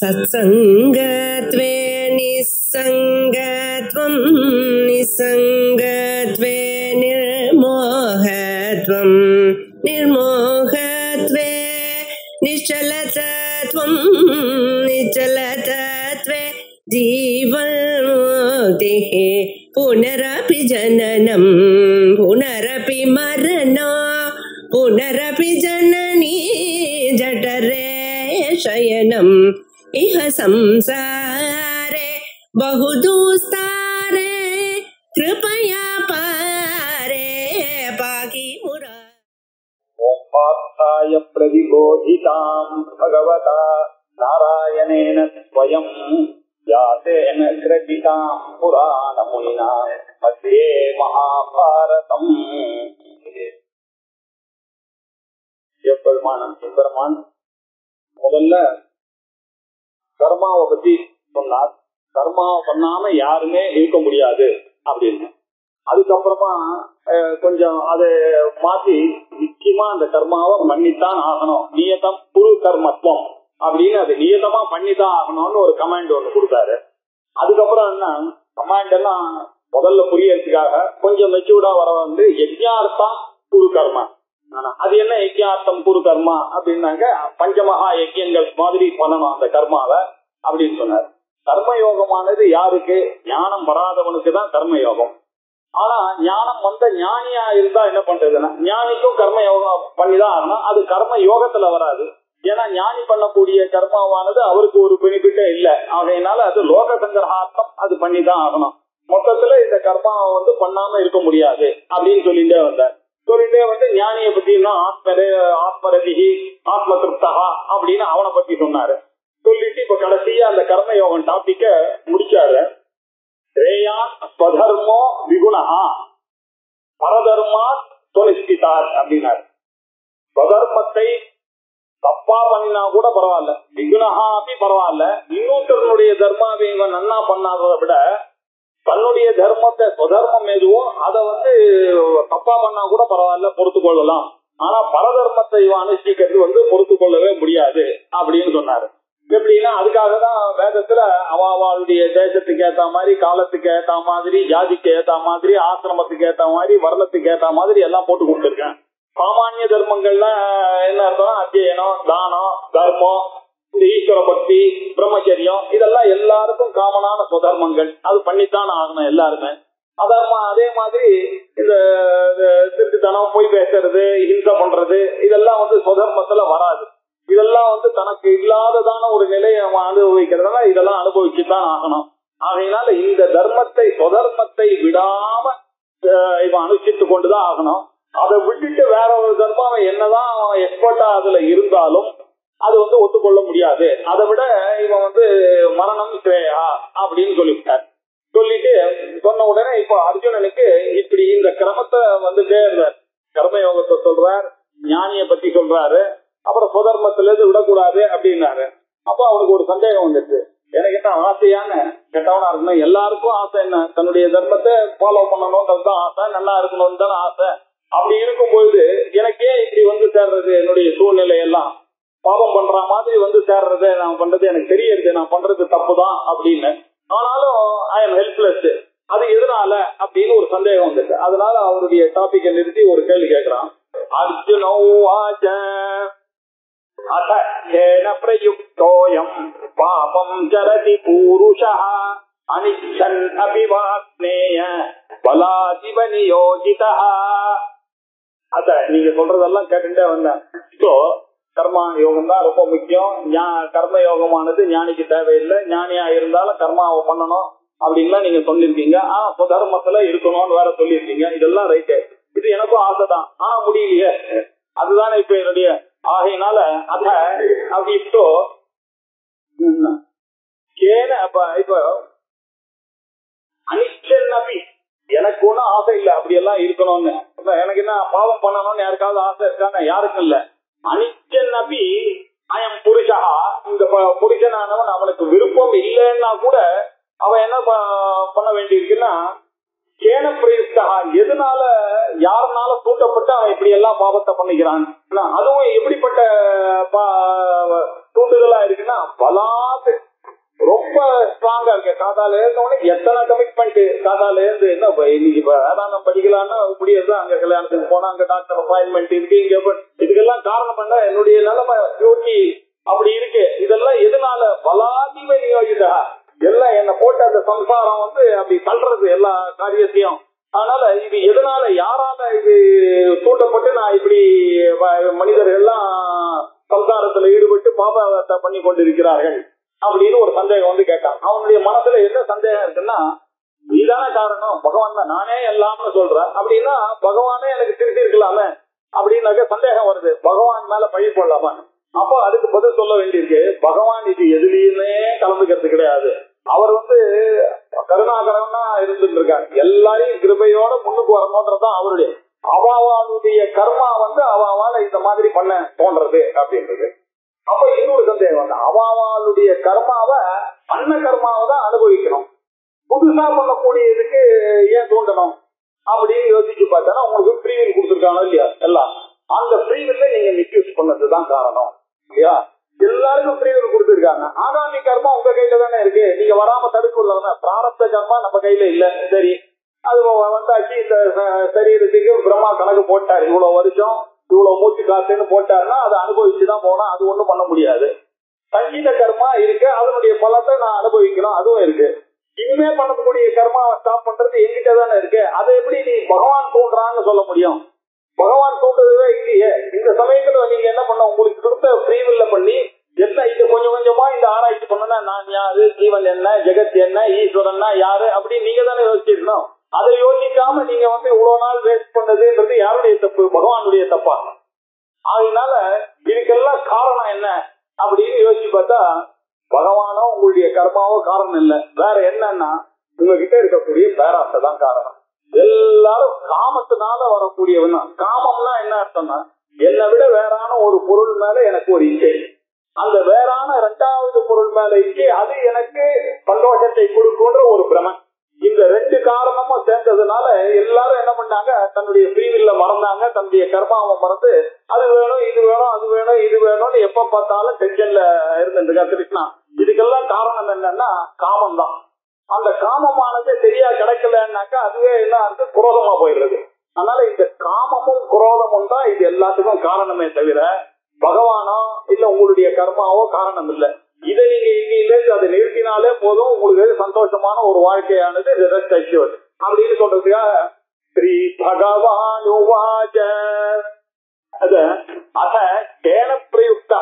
सत्संगत्वे निस्संगत्वं निस्संगत्वे निर्मोहत्वं निर्मोहत्वे निश्चलतत्वं निश्चलतत्वे जीवन्मुक्तिः पुनरपि जननं पुनरपि मरणं पुनरपि जननी जठरे शयनम् इह संसारे बहुदुस्तारे कृपया पारे पाहि मुरा। ओंपार्थाय प्रतिबोधितां भगवता नारायणेन स्वयं व्यासेन ग्रथितां पुराणमुनिना मध्ये महाभारतम्। பெருமான் முதல்ல கர்மாவை பத்தி சொன்னார். கர்மாவை பண்ணாம யாருமே இருக்க முடியாது அப்படின்னு. அதுக்கப்புறமா கொஞ்சம் அதை மாத்தி நிச்சயமா அந்த கர்மாவை பண்ணித்தான் ஆகணும், நியதம் குரு கர்மத்துவம் அப்படின்னு அது நியதமா பண்ணித்தான் ஆகணும்னு ஒரு கமாண்ட் ஒண்ணு கொடுத்தாரு. அதுக்கப்புறம் என்ன கமாண்ட் எல்லாம் முதல்ல புரியறதுக்காக கொஞ்சம் மெச்சூர்டா வர வந்து யஜ்ஞார்த்தம் குரு கர்மா. அது என்ன யஜ்ஞார்த்தம் குரு கர்மா அப்படின்னாக்க பஞ்சமகா யஜ்யங்கள் மாதிரி பண்ணணும் அந்த கர்மாவை அப்படின்னு சொன்னார். கர்மயோகமானது யாருக்கு? ஞானம் வராதவனுக்கு தான் கர்மயோகம். ஆனா ஞானம் வந்த ஞானியா இருந்தா என்ன பண்றதுன்னா ஞானிக்கும் கர்மயோகம் பண்ணிதான் ஆகணும். அது கர்ம யோகத்துல வராது. ஏன்னா ஞானி பண்ணக்கூடிய கர்மாவானது அவருக்கு ஒரு பெனிஃபிட்டே இல்லை. அதனால அது லோக சங்கிரகார்த்தம் அது பண்ணிதான் ஆகணும். மொத்தத்துல இந்த கர்மாவை வந்து பண்ணாம இருக்க முடியாது அப்படின்னு சொல்லிட்டே வந்தார். சொல்லிட்டே வந்து ஞானிய பத்தி ஆத்மரதிகி ஆத்ம திருப்தகா அப்படின்னு அவனை பத்தி சொன்னாரு. சொல்லிட்டு இப்ப கடைசியா அந்த கர்மயோகம் டாபிக்க முடிச்சாரு. ஸ்வதர்மோ விகுணஹா பரதர்மா தொனிஷ்டிதார் அப்படின்னாரு. ஸ்வதர்மத்தை தப்பா பண்ணினா கூட பரவாயில்ல, விகுணஹா அப்படி பரவாயில்ல, இன்னொருத்தருடைய தர்மாவை இவன் நன்னா பண்ணாததை விட தன்னுடைய தர்மத்தை ஸ்வதர்மம் எதுவும் அதை வந்து தப்பா பண்ணா கூட பரவாயில்ல, பொறுத்து கொள்ளலாம். ஆனா பரதர்மத்தை இவன் அனுஷ்டிக்கிறது வந்து பொறுத்து கொள்ளவே முடியாது அப்படின்னு சொன்னாரு. எப்படின்னா அதுக்காக தான் வேதத்துல அவளுடைய தேசத்துக்கு ஏத்த மாதிரி, காலத்துக்கு ஏத்த மாதிரி, ஜாதிக்கு ஏத்த மாதிரி, ஆசிரமத்துக்கு ஏத்த மாதிரி, வர்ணத்துக்கு ஏத்த மாதிரி எல்லாம் போட்டு கொடுத்துருக்கேன். சாமானிய தர்மங்கள்ல என்ன அர்த்தம்? அத்தியனம், தானம், தர்மம், இந்த ஈஸ்வர பக்தி, பிரம்மச்சரியம், இதெல்லாம் எல்லாருக்கும் காமனான சுதர்மங்கள். அது பண்ணித்தான் ஆகணும் எல்லாருமே. அதே மாதிரி இந்த திருட்டுத்தனம், பொய் பேசுறது, ஹிம்சை பண்றது, இதெல்லாம் வந்து சுதர்மத்துல வராது. இதெல்லாம் வந்து தனக்கு இல்லாததான ஒரு நிலையை அவன் அனுபவிக்கிறதுனா இதெல்லாம் அனுபவிச்சுதான் ஆகணும். ஆகையினால இந்த தர்மத்தை சுதர்மத்தை விடாம இவன் அனுஷ்டித்து கொண்டுதான் ஆகணும். அதை விட்டுட்டு வேற ஒரு தர்மம் அவன் என்னதான் அவன் எக்ஸ்பர்ட்டா அதுல இருந்தாலும் அது வந்து ஒத்துக்கொள்ள முடியாது. அதை விட இவன் வந்து மரணம் ஸ்ரேயா அப்படின்னு சொல்லிவிட்டார். சொல்லிட்டு சொன்ன உடனே இப்ப அர்ஜுனனுக்கு இப்படி இந்த கிரமத்தை வந்துட்டே இருந்தார். கர்மயோகத்தை சொல்றார், ஞானிய பத்தி சொல்றாரு, அப்புறம் சுதர்மத்துல இருந்து விடக்கூடாது அப்படின்னாரு. அப்ப அவனுக்கு ஒரு சந்தேகம் வந்துச்சு. எனக்கு என்ன ஆசையான கெட்டவனா இருக்கணும், எல்லாருக்கும் ஆசை என்ன தன்னுடைய தர்மத்தை ஃபாலோ பண்ணணும் தான் ஆசை, நல்லா இருக்கணும்னு தானே ஆசை. அப்படி இருக்கும்போது எனக்கே இப்படி வந்து சேர்றது, என்னுடைய சூழ்நிலை எல்லாம் பாவம் பண்ற மாதிரி வந்து சேர்றது, நான் பண்றது எனக்கு தெரியறது, நான் பண்றது தப்புதான் அப்படின்னு. ஆனாலும் ஐ எம் ஹெல்ப்லெஸ். அது எதனால அப்படின்னு ஒரு சந்தேகம் வந்துச்சு. அதனால அவருடைய டாபிக்கை நிறுத்தி ஒரு கேள்வி கேட்கிறான். அர்ஜுனோவாச்ச அத பிரயுக்தோயம் பாபம் ஜரதி பூருஷः அனிச்சன் அபிவாஸ்னேய பலாதிவ நியோஜிதः. அத நீங்க சொல்றதெல்லாம் கேட்டுட்டே வந்தேன். கர்ம யோகம் தான் ரொம்ப முக்கியம். கர்ம யோகமானது ஞானிக்கு தேவையில்லை, ஞானியா இருந்தாலும் கர்மாவை பண்ணணும் அப்படின்லாம் நீங்க சொல்லிருக்கீங்க. தர்மத்துல இருக்கணும்னு வேற சொல்லிருக்கீங்க. இதெல்லாம் ரைட்டு, இது எனக்கும் ஆசைதான், ஆனா முடியலையே, அதுதானே இப்ப என்னுடைய ஆகையினால அத அப்படி இப்போ இப்ப அனிச்சன் அப்படி எனக்கு ஒன்னும் ஆசை இல்லை அப்படி எல்லாம் இருக்கணும்னு. எனக்கு என்ன பாவம் பண்ணணும்னு யாருக்காவது ஆசை இருக்காங்க? யாருக்கும் இல்ல. அனிச்சன் அப்படி அயம் புருஷா, இந்த புருஷனானவன் அவனுக்கு விருப்பம் இல்லைன்னா கூட அவன் என்ன பண்ண வேண்டியிருக்குன்னா கேன பிரயுக்தா, எதனால யாருனால தூண்டப்பட்டு அவன் இப்படி எல்லாம் பாவத்தை பண்ணிக்கிறான். அதுவும் எப்படிப்பட்ட தூண்டுதலா இருக்குன்னா பலாத்து ரொம்ப ஸ்ட்ராங்கா இருக்கு. காதால இருந்தவொடனே எத்தனை கமிட்மெண்ட் காதால இருந்து என்ன இன்னைக்கு வேதாந்தம் படிக்கலாம்னா முடியாது. அங்க கல்யாணத்துக்கு போனா அங்க டாக்டர் அப்பாயின்மெண்ட் இருக்கு, இங்க இதுக்கெல்லாம் காரணம் என்ன, என்னுடைய நிலைமை டியூட்டி அப்படி இருக்கு. இதெல்லாம் எதனால பலாதிவ நியோகிதா, எல்லாம் என்ன போட்டு அந்த சம்சாரம் அப்படி தள்ளுறது எல்லா காரியத்தையும். அதனால இது எதனால யாரால இது தூண்டப்பட்டு நான் இப்படி மனிதர்கள்லாம் சம்சாரத்துல ஈடுபட்டு பாபாவத்தை பண்ணி கொண்டிருக்கிறார்கள் அப்படின்னு ஒரு சந்தேகம் கேட்டான். அவனுடைய மனசுல என்ன சந்தேகம் இருக்குன்னா, நீதான காரணம், பகவான் தான், நானே எல்லாம்னு சொல்றேன் அப்படின்னா பகவானே எனக்கு திருத்தி இருக்கலாமே அப்படின்னாக்க சந்தேகம் வருது. பகவான் மேல பழி போடலாமா? அப்போ அதுக்கு பதில் சொல்ல வேண்டியிருக்கு, பகவான் இது எதுலயுமே கலந்துக்கிறது கிடையாது. அவர் கருணாகரனா இருந்துட்டு இருக்காரு, எல்லாரையும் கிருபையோட முன்னுக்கு வரணும்ன்றதுதான் அவருடைய. அவாவாளுடைய கர்மா அவாவால இந்த மாதிரி பண்ண தோன்றது அப்படின்றது. அப்ப இன்னொரு சந்தேகம், அவாவாளுடைய கர்மாவை பண்ண கர்மாவை தான் அனுபவிக்கணும், புதுசா பண்ணக்கூடியதுக்கு ஏன் தூண்டணும் அப்படின்னு யோசிச்சு பார்த்தா உங்களுக்கு ஃப்ரீவில் கொடுத்துருக்காங்க இல்லையா எல்லாம், அந்த ஃப்ரீவில்ல நீங்க மிஸ்யூஸ் பண்ணதுதான் காரணம் இல்லையா. எல்லாருக்கும் ஃப்ரீவில் கொடுத்துருக்காங்க. ஆகாமி கர்மா உங்க கையில தானே இருக்கு, நீங்க வராம தடுக்கல. பிராரப்த கர்மா நம்ம கையில இல்ல, சரி அது வந்தாச்சு. இந்த சரீரத்துக்கு பிரம்மா கணக்கு போட்டாரு, இவ்வளவு வருஷம் இவ்வளவு மூச்சு காத்துன்னு போட்டாருன்னா அதை அனுபவிச்சுதான் போனா, அது ஒண்ணும் பண்ண முடியாது. சங்கீத கர்மா இருக்கு, அதனுடைய பலத்தை நான் அனுபவிக்கணும், அதுவும் இருக்கு. இனிமே பண்ணக்கூடிய கர்மாவை ஸ்டாப் பண்றது எங்கிட்ட தானே இருக்கு. அதை எப்படி நீ பகவான் தூண்டுறான்னு சொல்ல முடியும்? பகவான் தூண்டுறதே இல்லையே. இந்த சமயத்துல நீங்க என்ன பண்ண, உங்களுக்கு கொடுத்த ஃப்ரீவில்ல பண்ணி என்ன இது கொஞ்சம் கொஞ்சமா இந்த ஆராய்ச்சி பண்ணனா, நான் யாரு, ஜீவன் என்ன, ஜெகத் என்ன, ஈஸ்வரன்னா யாரு அப்படின்னு நீங்க தானே யோசிச்சிருக்கணும். அதை யோசிக்காம நீங்க இவ்வளவு நாள் வேஸ்ட் பண்ணதுன்றது யாருடைய தப்பு? பகவானுடைய தப்பா? அதனால இதுக்கெல்லாம் காரணம் என்ன அப்படின்னு யோசிச்சு பார்த்தா, பகவானோ உங்களுடைய கர்மாவோ காரணம் இல்லை. வேற என்னன்னா உங்ககிட்ட இருக்கக்கூடிய பேராசை தான் காரணம். எல்லாரும் காமத்தினால வரக்கூடியவன். காமம்னா என்ன அர்த்தம்னா, என்னை விட வேறான ஒரு பொருள் மேல எனக்கு ஒரு இச்சை, அந்த வேறான இரண்டாவது பொருள் மேல இச்சை, அது எனக்கு சந்தோஷத்தை கொடுக்குன்ற ஒரு பிரமன். இந்த ரெண்டு காரணமும் சேர்ந்ததுனால எல்லாரும் என்ன பண்ணாங்க, தன்னுடைய ஃப்ரீவில்ல மறந்தாங்க, தன்னுடைய கர்மாவை மறந்து அது வேணும் இது வேணும் அது வேணும் இது வேணும்னு எப்ப பார்த்தாலும் டென்ஷன்ல இருந்துருக்கா கிருஷ்ணா. இதுக்கெல்லாம் காரணம் என்னன்னா காமம் தான். அந்த காமமானது சரியா கிடைக்கலன்னாக்கா அதுவே என்ன அர்த்தம், குரோதமா போயிடுறது. அதனால இந்த காமமும் குரோதமும் தான் இது எல்லாத்துக்கும் காரணமே தவிர பகவானோ இல்ல உங்களுடைய கர்மாவோ காரணம் இல்லை. இதை நீங்க இன்னிலேருந்து அதை நிறுத்தினாலே போதும், உங்களுக்கு சந்தோஷமான ஒரு வாழ்க்கையானது அப்படின்னு சொல்றதுக்காக ஸ்ரீ பகவான் அத கேன பிரயுக்தா,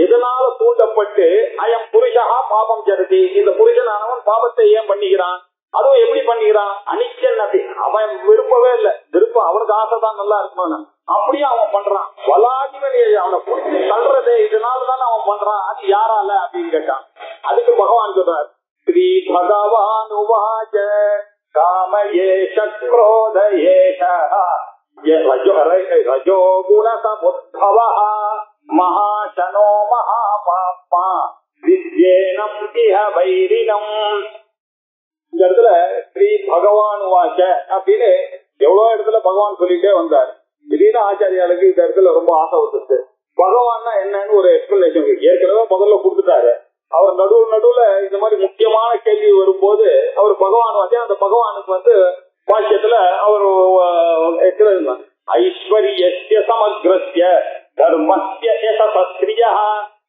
எதனால தூண்டப்பட்டு அயம் புருஷா பாபம் ஜரதி, இந்த புருஷனானவன் பாபத்தை ஏன் பண்ணிக்கிறான், அதுவும் எப்படி பண்ணிக்கிறான், அனிச்சன்னதி, அவன் விரும்பவே இல்லை, விருப்பம் அவனுக்கு ஆசைதான் நல்லா இருக்கணும்னு, அப்படியே அவன் பண்றான். வலாதிவன் அவனை புடிச்சு தள்ளுறதே இதனாலதான் அவன் பண்றான், அது யாரால அப்படின்னு கேட்டான். அதுக்கு பகவான் சொல்றார், ஸ்ரீ பகவான் உவாச்ச காம ஏஷ க்ரோத ஏஷ ரஜோ குண சமுத்பவः மகாசனோ மகாபாப்மா வித்யேனம் இஹ வைரினம். இந்த இடத்துல ஸ்ரீ பகவான் வாச்ச அப்படின்னு எவ்வளவு இடத்துல பகவான் சொல்லிட்டே வந்தார். திடீர்னு ஆச்சாரியாளுக்கு இந்த இடத்துல ரொம்ப ஆசை வந்துச்சு. பகவான்னா என்னன்னு ஒரு எக்ஸ்பிளனேஷன் ஏற்கனவே முதல்ல கொடுத்துட்டாரு. அவர் நடுவுல இந்த மாதிரி முக்கியமான கேள்வி வரும்போது அவர் பகவான் வாச்ச, அந்த பகவானுக்கு வாக்கியத்துல அவர் ஐஸ்வர்யஸ்ய சமக்ரஸ்ய தர்மஸ்ய யசஸ்ஸ்ரியः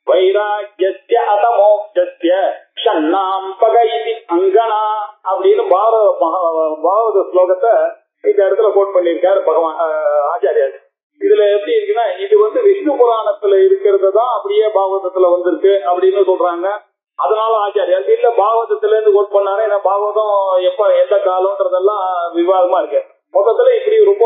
வைராக்யஸ்ய அதமோக்ஷஸ்ய ஷண்ணாம் பகைதி அங்கனா அப்படின்னு பாகவத ஸ்லோகத்தை இந்த இடத்துல கோட் பண்ணியிருக்காரு பகவான் ஆச்சாரியார். இதுல எப்படி இருக்குன்னா, இது விஷ்ணு புராணத்துல இருக்கிறது தான் அப்படியே பாகவதத்துல வந்திருக்கு அப்படின்னு சொல்றாங்க. அதனால ஆச்சாரியார் இல்ல பாகவதத்துல இருந்து கோட் பண்ணாரு. ஏன்னா பாகவதம் எப்ப எந்த காலம்ன்றதெல்லாம் விவாதமா இருக்கு. மொத்தத்துல இப்படி ரொம்ப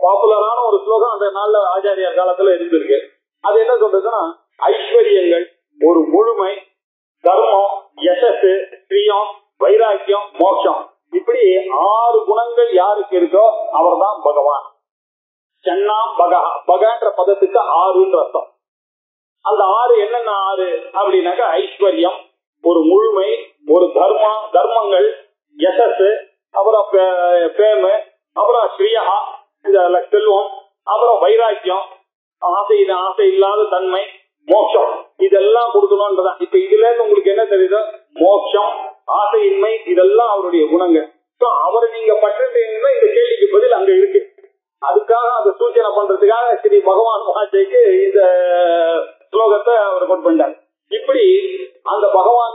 பாப்புலரான ஒரு ஸ்லோகம் அந்த நாள்ல ஆச்சாரியார் காலத்துல இருந்திருக்கு. அது என்ன சொல்றதுன்னா, ஐஸ்வர்யங்கள், ஒரு முழுமை, தர்மம், யசஸ், ஸ்ரீயம், வைராக்கியம், மோட்சம், இப்படி 6 குணங்கள் யாருக்கு இருக்கோ அவர் தான் பகவான். சன்னாம் பகா, பகன்ற பதத்துக்கு 6ன்ற அர்த்தம். அந்த 6 என்னென்ன 6 அப்படின்னாக்கா, ஐஸ்வர்யம், ஒரு முழுமை, ஒரு தர்மங்கள், யசஸ், அப்புறம் பேமு, அப்புறம் ஸ்ரீயா இந்த செல்வம், அப்புறம் வைராக்கியம், ஆசை இல்லாத தன்மை, மோட்சம், இதெல்லாம்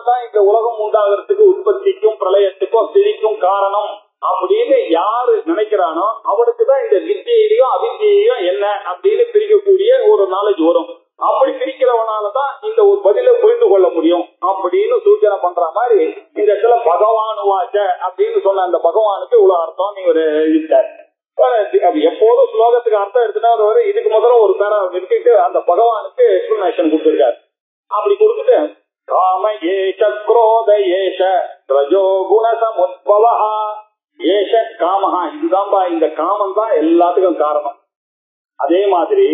தான் இந்த உலகம் உண்டாகிறதுக்கு, உற்பத்திக்கும் பிரளயத்துக்கும் ஸ்திதிக்கும் காரணம் அப்படின்னு யாரு நினைக்கிறானோ அவனுக்குதான் இந்த வித்தியையும் அவித்தியையும் என்ன அப்படின்னு பிரிக்கக்கூடிய ஒரு நாலேஜ் வரும். அப்படி பிரிக்கிறவனாலதான் இந்த ஒரு பதில புரிந்து கொள்ள முடியும் அப்படின்னு சூச்சனை பண்ற மாதிரி இந்த இடத்துல பகவான் வாச்ச அப்படின்னு சொன்ன அந்த பகவானுக்கு இவ்வளவு அர்த்தம் இவர் எழுதிட்டார். எப்போதும் ஸ்லோகத்துக்கு அர்த்தம் எடுத்துட்டா இதுக்கு முதல்ல ஒரு பேரா நிறுத்திட்டு அந்த பகவானுக்கு எக்ஸ்பிளனேஷன் கொடுத்திருக்காரு. அப்படி கொடுத்துட்டு காம ஏஷ குரோத ஏஷ ரஜோ குண சமுத்பவ ஏஷ காமஹா, இதுதான்பா இந்த காமம் தான் எல்லாத்துக்கும் காரணம். அதே மாதிரி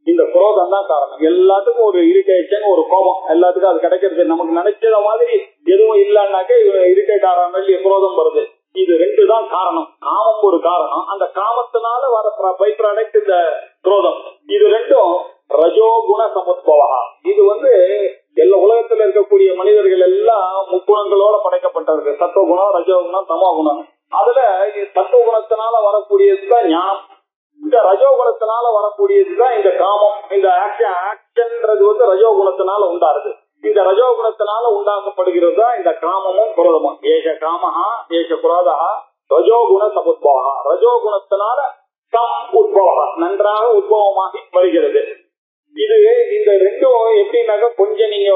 இந்த குரோதம் தான் காரணம். எல்லாத்துக்கும் ஒரு இரிட்டேஷன், ஒரு கோபம் எல்லாத்துக்கும் அது கிடைக்கிறது. நமக்கு நினைச்சத மாதிரி எதுவும் இல்லைன்னாக்க இரிட்டேட் ஆகிற மாதிரி குரோதம் வருது. இது ரெண்டு தான் காரணம். காமம் ஒரு காரணம், அந்த காமத்தினால வர பை ப்ராடக்ட் இந்த குரோதம். இது ரெண்டும் ரஜோகுண சமுத்பவா. இது எல்லா உலகத்துல இருக்கக்கூடிய மனிதர்கள் எல்லாம் முக்குணங்களோட படைக்கப்பட்டவர்கள். சத்துவகுணம், ரஜோகுணம், தமோகுணம். அதுல சத்துவகுணத்தினால வரக்கூடியதுதான் ஞானம். இந்த ரஜோகுணத்தினால வரக்கூடியதுதான் இந்த காமம். இந்த ஆக்ஷன்ன்றது ரஜோகுணத்தினால உண்டாருது. இந்த ரஜோகுணத்தினால உண்டாக்கப்படுகிறது தான் இந்த காமமும் குரோதமும். ஏஷ காமஹா ஏஷ குரோதா ரஜோகுண சமுத்பவா. ரஜோகுணத்தினால சம் உத்பவா, நன்றாக உத்பவமாகி வருகிறது. இது இந்த ரெண்டும் எப்படின்னாக்க கொஞ்சம் நீங்க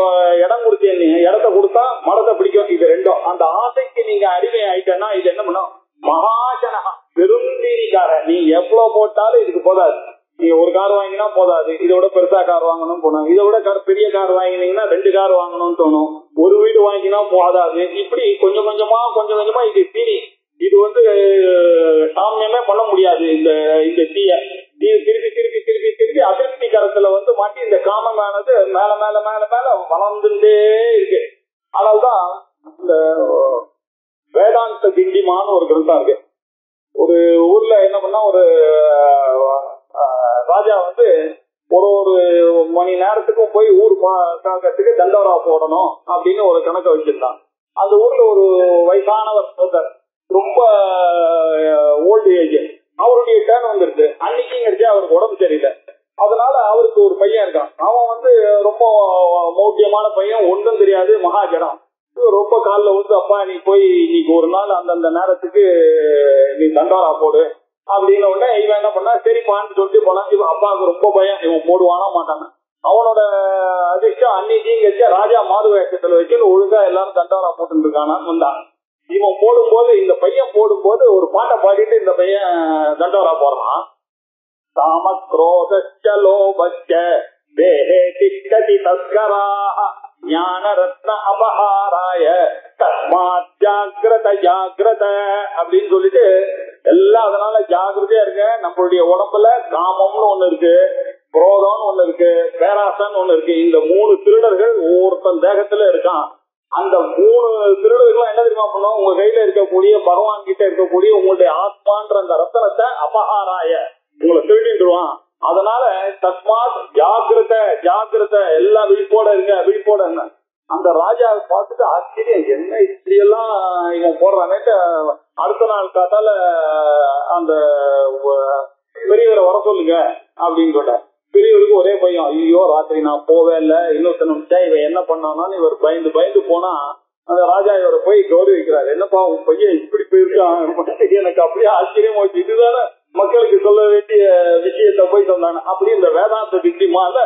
இடம் கொடுத்தீங்க, இடத்த கொடுத்தா மரத்தை பிடிக்கும். இது ரெண்டும் அந்த ஆசைக்கு நீங்க அடிமை ஆயிட்டேன்னா இது என்ன பண்ணும்? மகாசனகா, பெருந்தீரிக்கார. நீ எவ்வளவு போட்டாலும் இதுக்கு போதாது. நீங்க ஒரு கார் வாங்கினா போதாது, இதோட பெருசா கார் வாங்கணும்னு போனோம். இதோட பெரிய கார் வாங்கினீங்கன்னா 2 கார் வாங்கணும்னு தோணும். ஒரு வீடு வாங்கினா போதாது. இப்படி கொஞ்சம் கொஞ்சமா இது தீனி. இது சாமியமே பண்ண முடியாது. இந்த தீய திருப்பி அதிருப்தி கரத்துல மாட்டி இந்த காமமானது மேல மேல மேல மேல வளர்ந்துட்டே இருக்கு. அதனால்தான் இந்த வேதாந்த திண்டிமான ஒரு கிரந்தம் இருக்கு. ஒரு ஊர்ல என்ன பண்ணா, ஒரு ராஜா ஒரு மணி நேரத்துக்கும் போய் ஊர் காக்கத்துக்கு தண்டோரா போடணும் அப்படின்னு ஒரு கணக்கை வச்சிருந்தான். அந்த ஊர்ல ஒரு வயசானவர், ரொம்ப ஓல்டு ஏஜ், அவருடைய டேர்ன் வந்துருக்கு. அன்னைக்குங்கிறச்சே அவருக்கு உடம்பு சரியில்லை. அதனால அவருக்கு ஒரு பையன் இருக்கான். அவன் ரொம்ப மௌட்டியமான பையன், ஒன்றும் தெரியாது, மகாஜடம். ரொம்ப காலில் அப்பா நீ போய் இன்னைக்கு ஒரு நாள் அந்தந்த நேரத்துக்கு நீ தண்டோரா போடு அப்படின்னு உடனே இவன் என்ன பண்ணா, சரிப்பான்னு சொல்லிட்டு போனான். இவன் அப்பாவுக்கு ரொம்ப பயம், இவன் போடுவானா மாட்டான. அவனோட அதிர்ஷ்டம் அன்னைக்குங்கிறச்ச ராஜா மாறு வேஷத்துல வச்சு ஒழுங்கா எல்லாரும் தண்டோரா போட்டு இருக்கானான்னு வந்தான். இவன் போடும்போது, இந்த பையன் போடும்போது ஒரு பாட்டை பாடிட்டு இந்த பையன் தண்டோரா போடுறான். காமக்ரோதச்சலோபச்ச தேஹே திஷ்டதி தஸ்கராஹ ஞான ரத்ன அபஹாராய தஸ்மாத் ஜாக்ரத ஜாக்ரத அப்படின்னு சொல்லிட்டு எல்லாம் அதனால ஜாகிரதையா இருக்க. நம்மளுடைய உடம்புல காமம்னு ஒண்ணு இருக்கு, குரோதம்னு ஒண்ணு இருக்கு, பேராசன்னு ஒண்ணு இருக்கு. இந்த 3 திருடர்கள் ஒவ்வொருத்தன் தேகத்துல இருக்கான். அந்த 3 திருடர்கள் என்ன தெரியுமா பண்ணும்? உங்க கையில இருக்கக்கூடிய பகவான் கிட்ட இருக்கக்கூடிய உங்களுடைய ஆத்மான்ற அந்த ரத்தனத்தை அபஹாராய உங்களை திருடிடுவான். அதனால தஸ்மாத் ஜாகிரத ஜாகிரத, எல்லாம் விழிப்போட இருங்க, விழிப்போட இருங்க. அந்த ராஜாவை பார்த்துட்டு ஆச்சரியம், என்ன இப்படி எல்லாம் இவன் போடுறானேட்டு அடுத்த நாள் காத்தால அந்த பெரியவரை வர சொல்லுங்க அப்படின்னு சொல்ற. பெரியவருக்கு ஒரே பையன், ஐயோ ராத்திரி நான் போவே இல்லை, இன்னொருத்தன இவன் என்ன பண்ணான்னு இவர் பயந்து போனா அந்த ராஜா இவரை போய் கௌரவிக்கிறார். என்னப்பா உன் பையன் இப்படி போயிருக்கான், எனக்கு அப்படியே ஆச்சரியம் போச்சு. இதுதானே மக்களுக்கு சொல்ல வேண்டிய விஷயத்த போய் சொன்னாங்க. அப்படி இந்த வேதாந்த திட்டிமால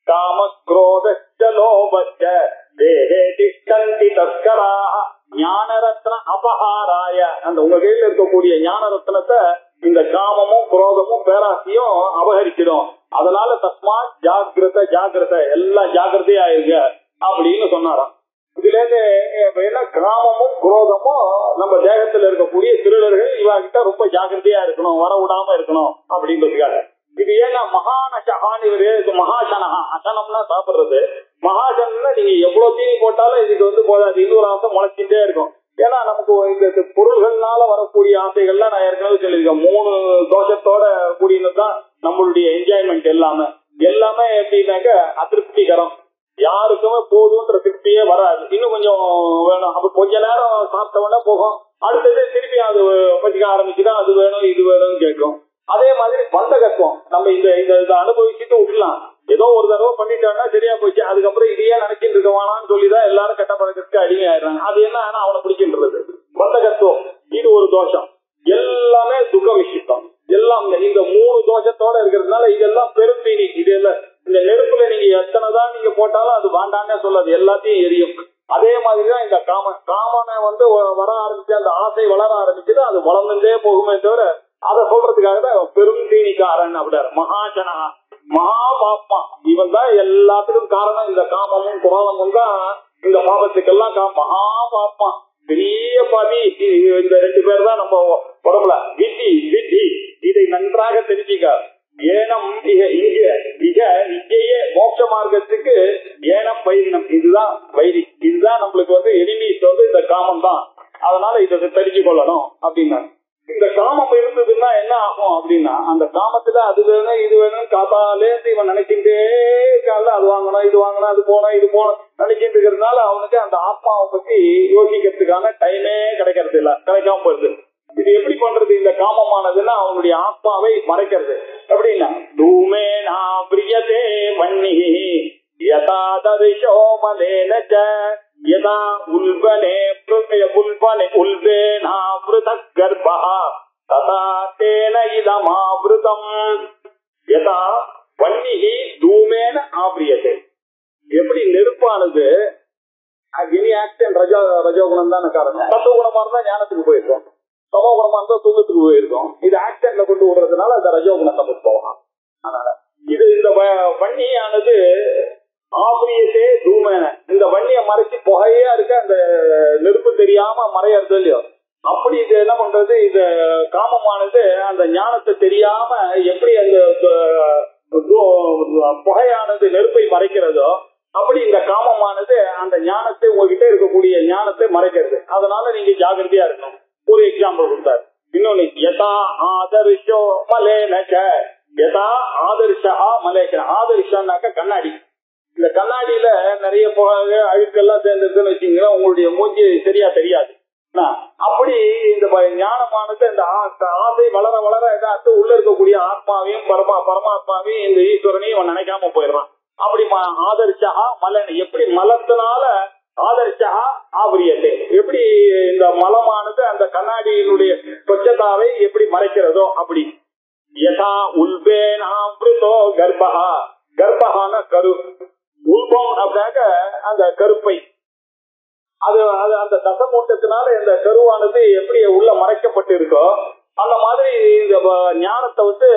காம குரோதச்சலோபச்ச தேஹே திஷ்டந்தி தஸ்கராஹ ஞான ரத்ன அபஹாராய, அந்த உங்க கையில இருக்கக்கூடிய ஞான ரத்னத்தை இந்த காமமும் குரோதமும் பேராசியும் அபகரிச்சிடும். அதனால தஸ்மாத் ஜாகிரத ஜாகிரத, எல்லாம் ஜாகிரதையா இருங்க அப்படின்னு சொன்னாராம். இதுல இருந்து என்ன, காமமும் குரோதமும் நம்ம தேகத்துல இருக்கக்கூடிய திருடர்கள், இவகிட்ட ரொம்ப ஜாகிரதையா இருக்கணும், வர விடாம இருக்கணும் அப்படின்றதுக்காக. இது ஏன்னா மகானசகான், இவரு மகாசனகா, அசனம்னா சாப்பிடுறது, மகாசனா நீங்க எவ்வளவு தீனி போட்டாலும் இதுக்கு போதாது, இன்னொரு ஆசை முளைச்சிட்டே இருக்கும். ஏன்னா நமக்கு இந்த பொருள்கள்னால வரக்கூடிய ஆசைகள்லாம் நான் ஏற்கனவே சொல்லியிருக்கேன். 3 தோஷத்தோட கூடியதுதான் நம்மளுடைய என்ஜாய்மெண்ட். எல்லாமே எப்படின்னாக்க அதிருப்திகரம், யாருக்குமே போதுன்ற திருப்தியே வராது. இன்னும் கொஞ்சம் வேணும். அப்ப கொஞ்ச நேரம் சாப்பிட்டவொடனே போகும், அடுத்தது திருப்பி அது பற்றிக்க ஆரம்பிச்சுதான் அது வேணும் இது வேணும்னு கேட்கும். அதே மாதிரி பந்தகத்துவம், நம்ம இந்த அனுபவிச்சுட்டு விட்டுலாம். ஏதோ ஒரு தடவை பண்ணிட்டோம்னா சரியா போச்சு, அதுக்கப்புறம் இதையே நினைச்சிட்டு இருக்கவானான்னு சொல்லிதான் எல்லாரும் கெட்ட பழக்கத்துக்கு அடிமையாயிடுறாங்க. அது என்ன ஆனா அவனை பிடிக்கின்றது பந்தகத்துவம். இது ஒரு தோஷம். எல்லாமே துக்க விஷயம். எல்லாம் இந்த 3 தோஷத்தோட இருக்கிறதுனால இதெல்லாம் பெருந்தீனி. இது எல்லாம் இந்த நெருப்புல நீங்க எத்தனைதான் நீங்க போட்டாலும் அது வாண்டானே சொல்லாது, எல்லாத்தையும் எரியும். அதே மாதிரிதான் இந்த காமனை வர ஆரம்பிச்சு அந்த ஆசை வளர ஆரம்பிச்சுது, அது வளர்ந்துட்டே போகுமே தவிர அதை சொல்றதுக்காக தான் பெருந்தீனிக்காரன் அப்படின்னாரு. மகாஜனா மகா பாப்பா, இவன் தான் எல்லாத்துக்கும் காரணம். இந்த காமமும் குரோதமும் தான் இந்த பாபத்துக்கெல்லாம் மகா பாப்பா, பெரிய பாதி. இந்த 2 பேர் தான் நம்ம உடம்புல விதி விதி. இதை நன்றாக தெரிஞ்சுக்க. ஏனம் இங்கேயே மோட்ச மார்க்கத்துக்கு ஏனம் வைரினம், இதுதான் வைரி, இதுதான் நம்மளுக்கு எனிமீஸ் இந்த காமம் தான். அதனால இதை தெரிஞ்சு கொள்ளணும் அப்படின்னா. இந்த காமம் இருந்ததுன்னா என்ன ஆகும் அப்படின்னா, அந்த காமத்துல அது வேணும் இது வேணும் காத்தாலே இவன் நினைக்கிட்டே இருக்கால, அது வாங்கணும் இது வாங்கணும் அது போனோம் இது போனோம் நினைக்கிட்டு இருக்கிறதுனால அவனுக்கு அந்த ஆத்மாவை பத்தி யோசிக்கிறதுக்கான டைமே கிடைக்கிறது இல்ல, கிடைக்காம போயிருது. இது எப்படி பண்றது? இந்த காமமானதுன்னா அவனுடைய ஆத்மாவை மறைக்கிறது. எப்படின்னா தூமே நா பிரியதே வன்னி யதா தரிசோ மலேனச்ச யதா உல்பனே உல்பனே உல்பேனா ப்ருதக் கர்ப்பஹ ததா தேன இதமாவ்ருதம் யதா வன்னிஹி தூமேன ஆப்ரியதே. எப்படி நெருப்பானது அக்னி ஆக்ஷன் ரஜோகுணம் தான் காரணம். சத்துவகுணமா இருந்தா ஞானத்துக்கு போயிருக்கோம், சமோகுணமா இருந்தா தூக்கத்துக்கு போயிருக்கோம். இது ஆக்ஷன்ல கொண்டு விடுறதுனால அந்த ரஜோகுணத்தை போகலாம். அதனால இது இந்த வன்னியானது ஆபிரியத்தே தூமேன, இந்த வன்னிய மறைச்சு புகையா இருக்க அந்த நெருப்பு தெரியாம மறையறது இல்லையோ, அப்படி இது என்ன பண்றது? இந்த காமமானது அந்த ஞானத்தை தெரியாம எப்படி அந்த புகையானது நெருப்பை மறைக்கிறதோ அப்படி இந்த காமமானது அந்த ஞானத்தை உங்ககிட்ட இருக்கக்கூடிய ஞானத்தை மறைக்கிறது. அதனால நீங்க ஜாகிரதையா இருக்கணும். ஒரு எக்ஸாம்பிள் கொடுத்தாரு. இன்னொன்னு யதா ஆதர்ஷோ மலேனக யதா ஆதர்ஷா மலேக. ஆதர்ஷான்னாக்க கண்ணாடி. இந்த கண்ணாடியில நிறைய புகை அழுக்கெல்லாம் சேர்ந்துருக்குன்னு வச்சீங்கன்னா உங்களுடைய மூஞ்சி சரியா தெரியாது. அப்படி இந்த ஞானமானது இந்த ஆசை வளர வளர ஏதாச்சும் உள்ள இருக்கக்கூடிய ஆத்மாவையும் பரமாத்மாவையும் இந்த ஈஸ்வரனையும் இவன் நினைக்காம போயிடுறான். அப்படி ஆதர்ஷா மலன், எப்படி மலத்தினால ஆதர்ஷா ஆபரியத்தை, எப்படி இந்த மலமானது அந்த கண்ணாடியினுடைய சொச்சதாவை எப்படி மறைக்கிறதோ அப்படி. யதா உல்பேனாம்ருதோ கர்ப்பஹா, கர்ப்பஹான கரு, உல்பம் அப்படின்னாக்க அந்த கருப்பை, அது அந்த தசமூட்டத்தினால இந்த கருவானது எப்படி உள்ள மறைக்கப்பட்டு இருக்கோ அந்த மாதிரி இந்த ஞானத்தை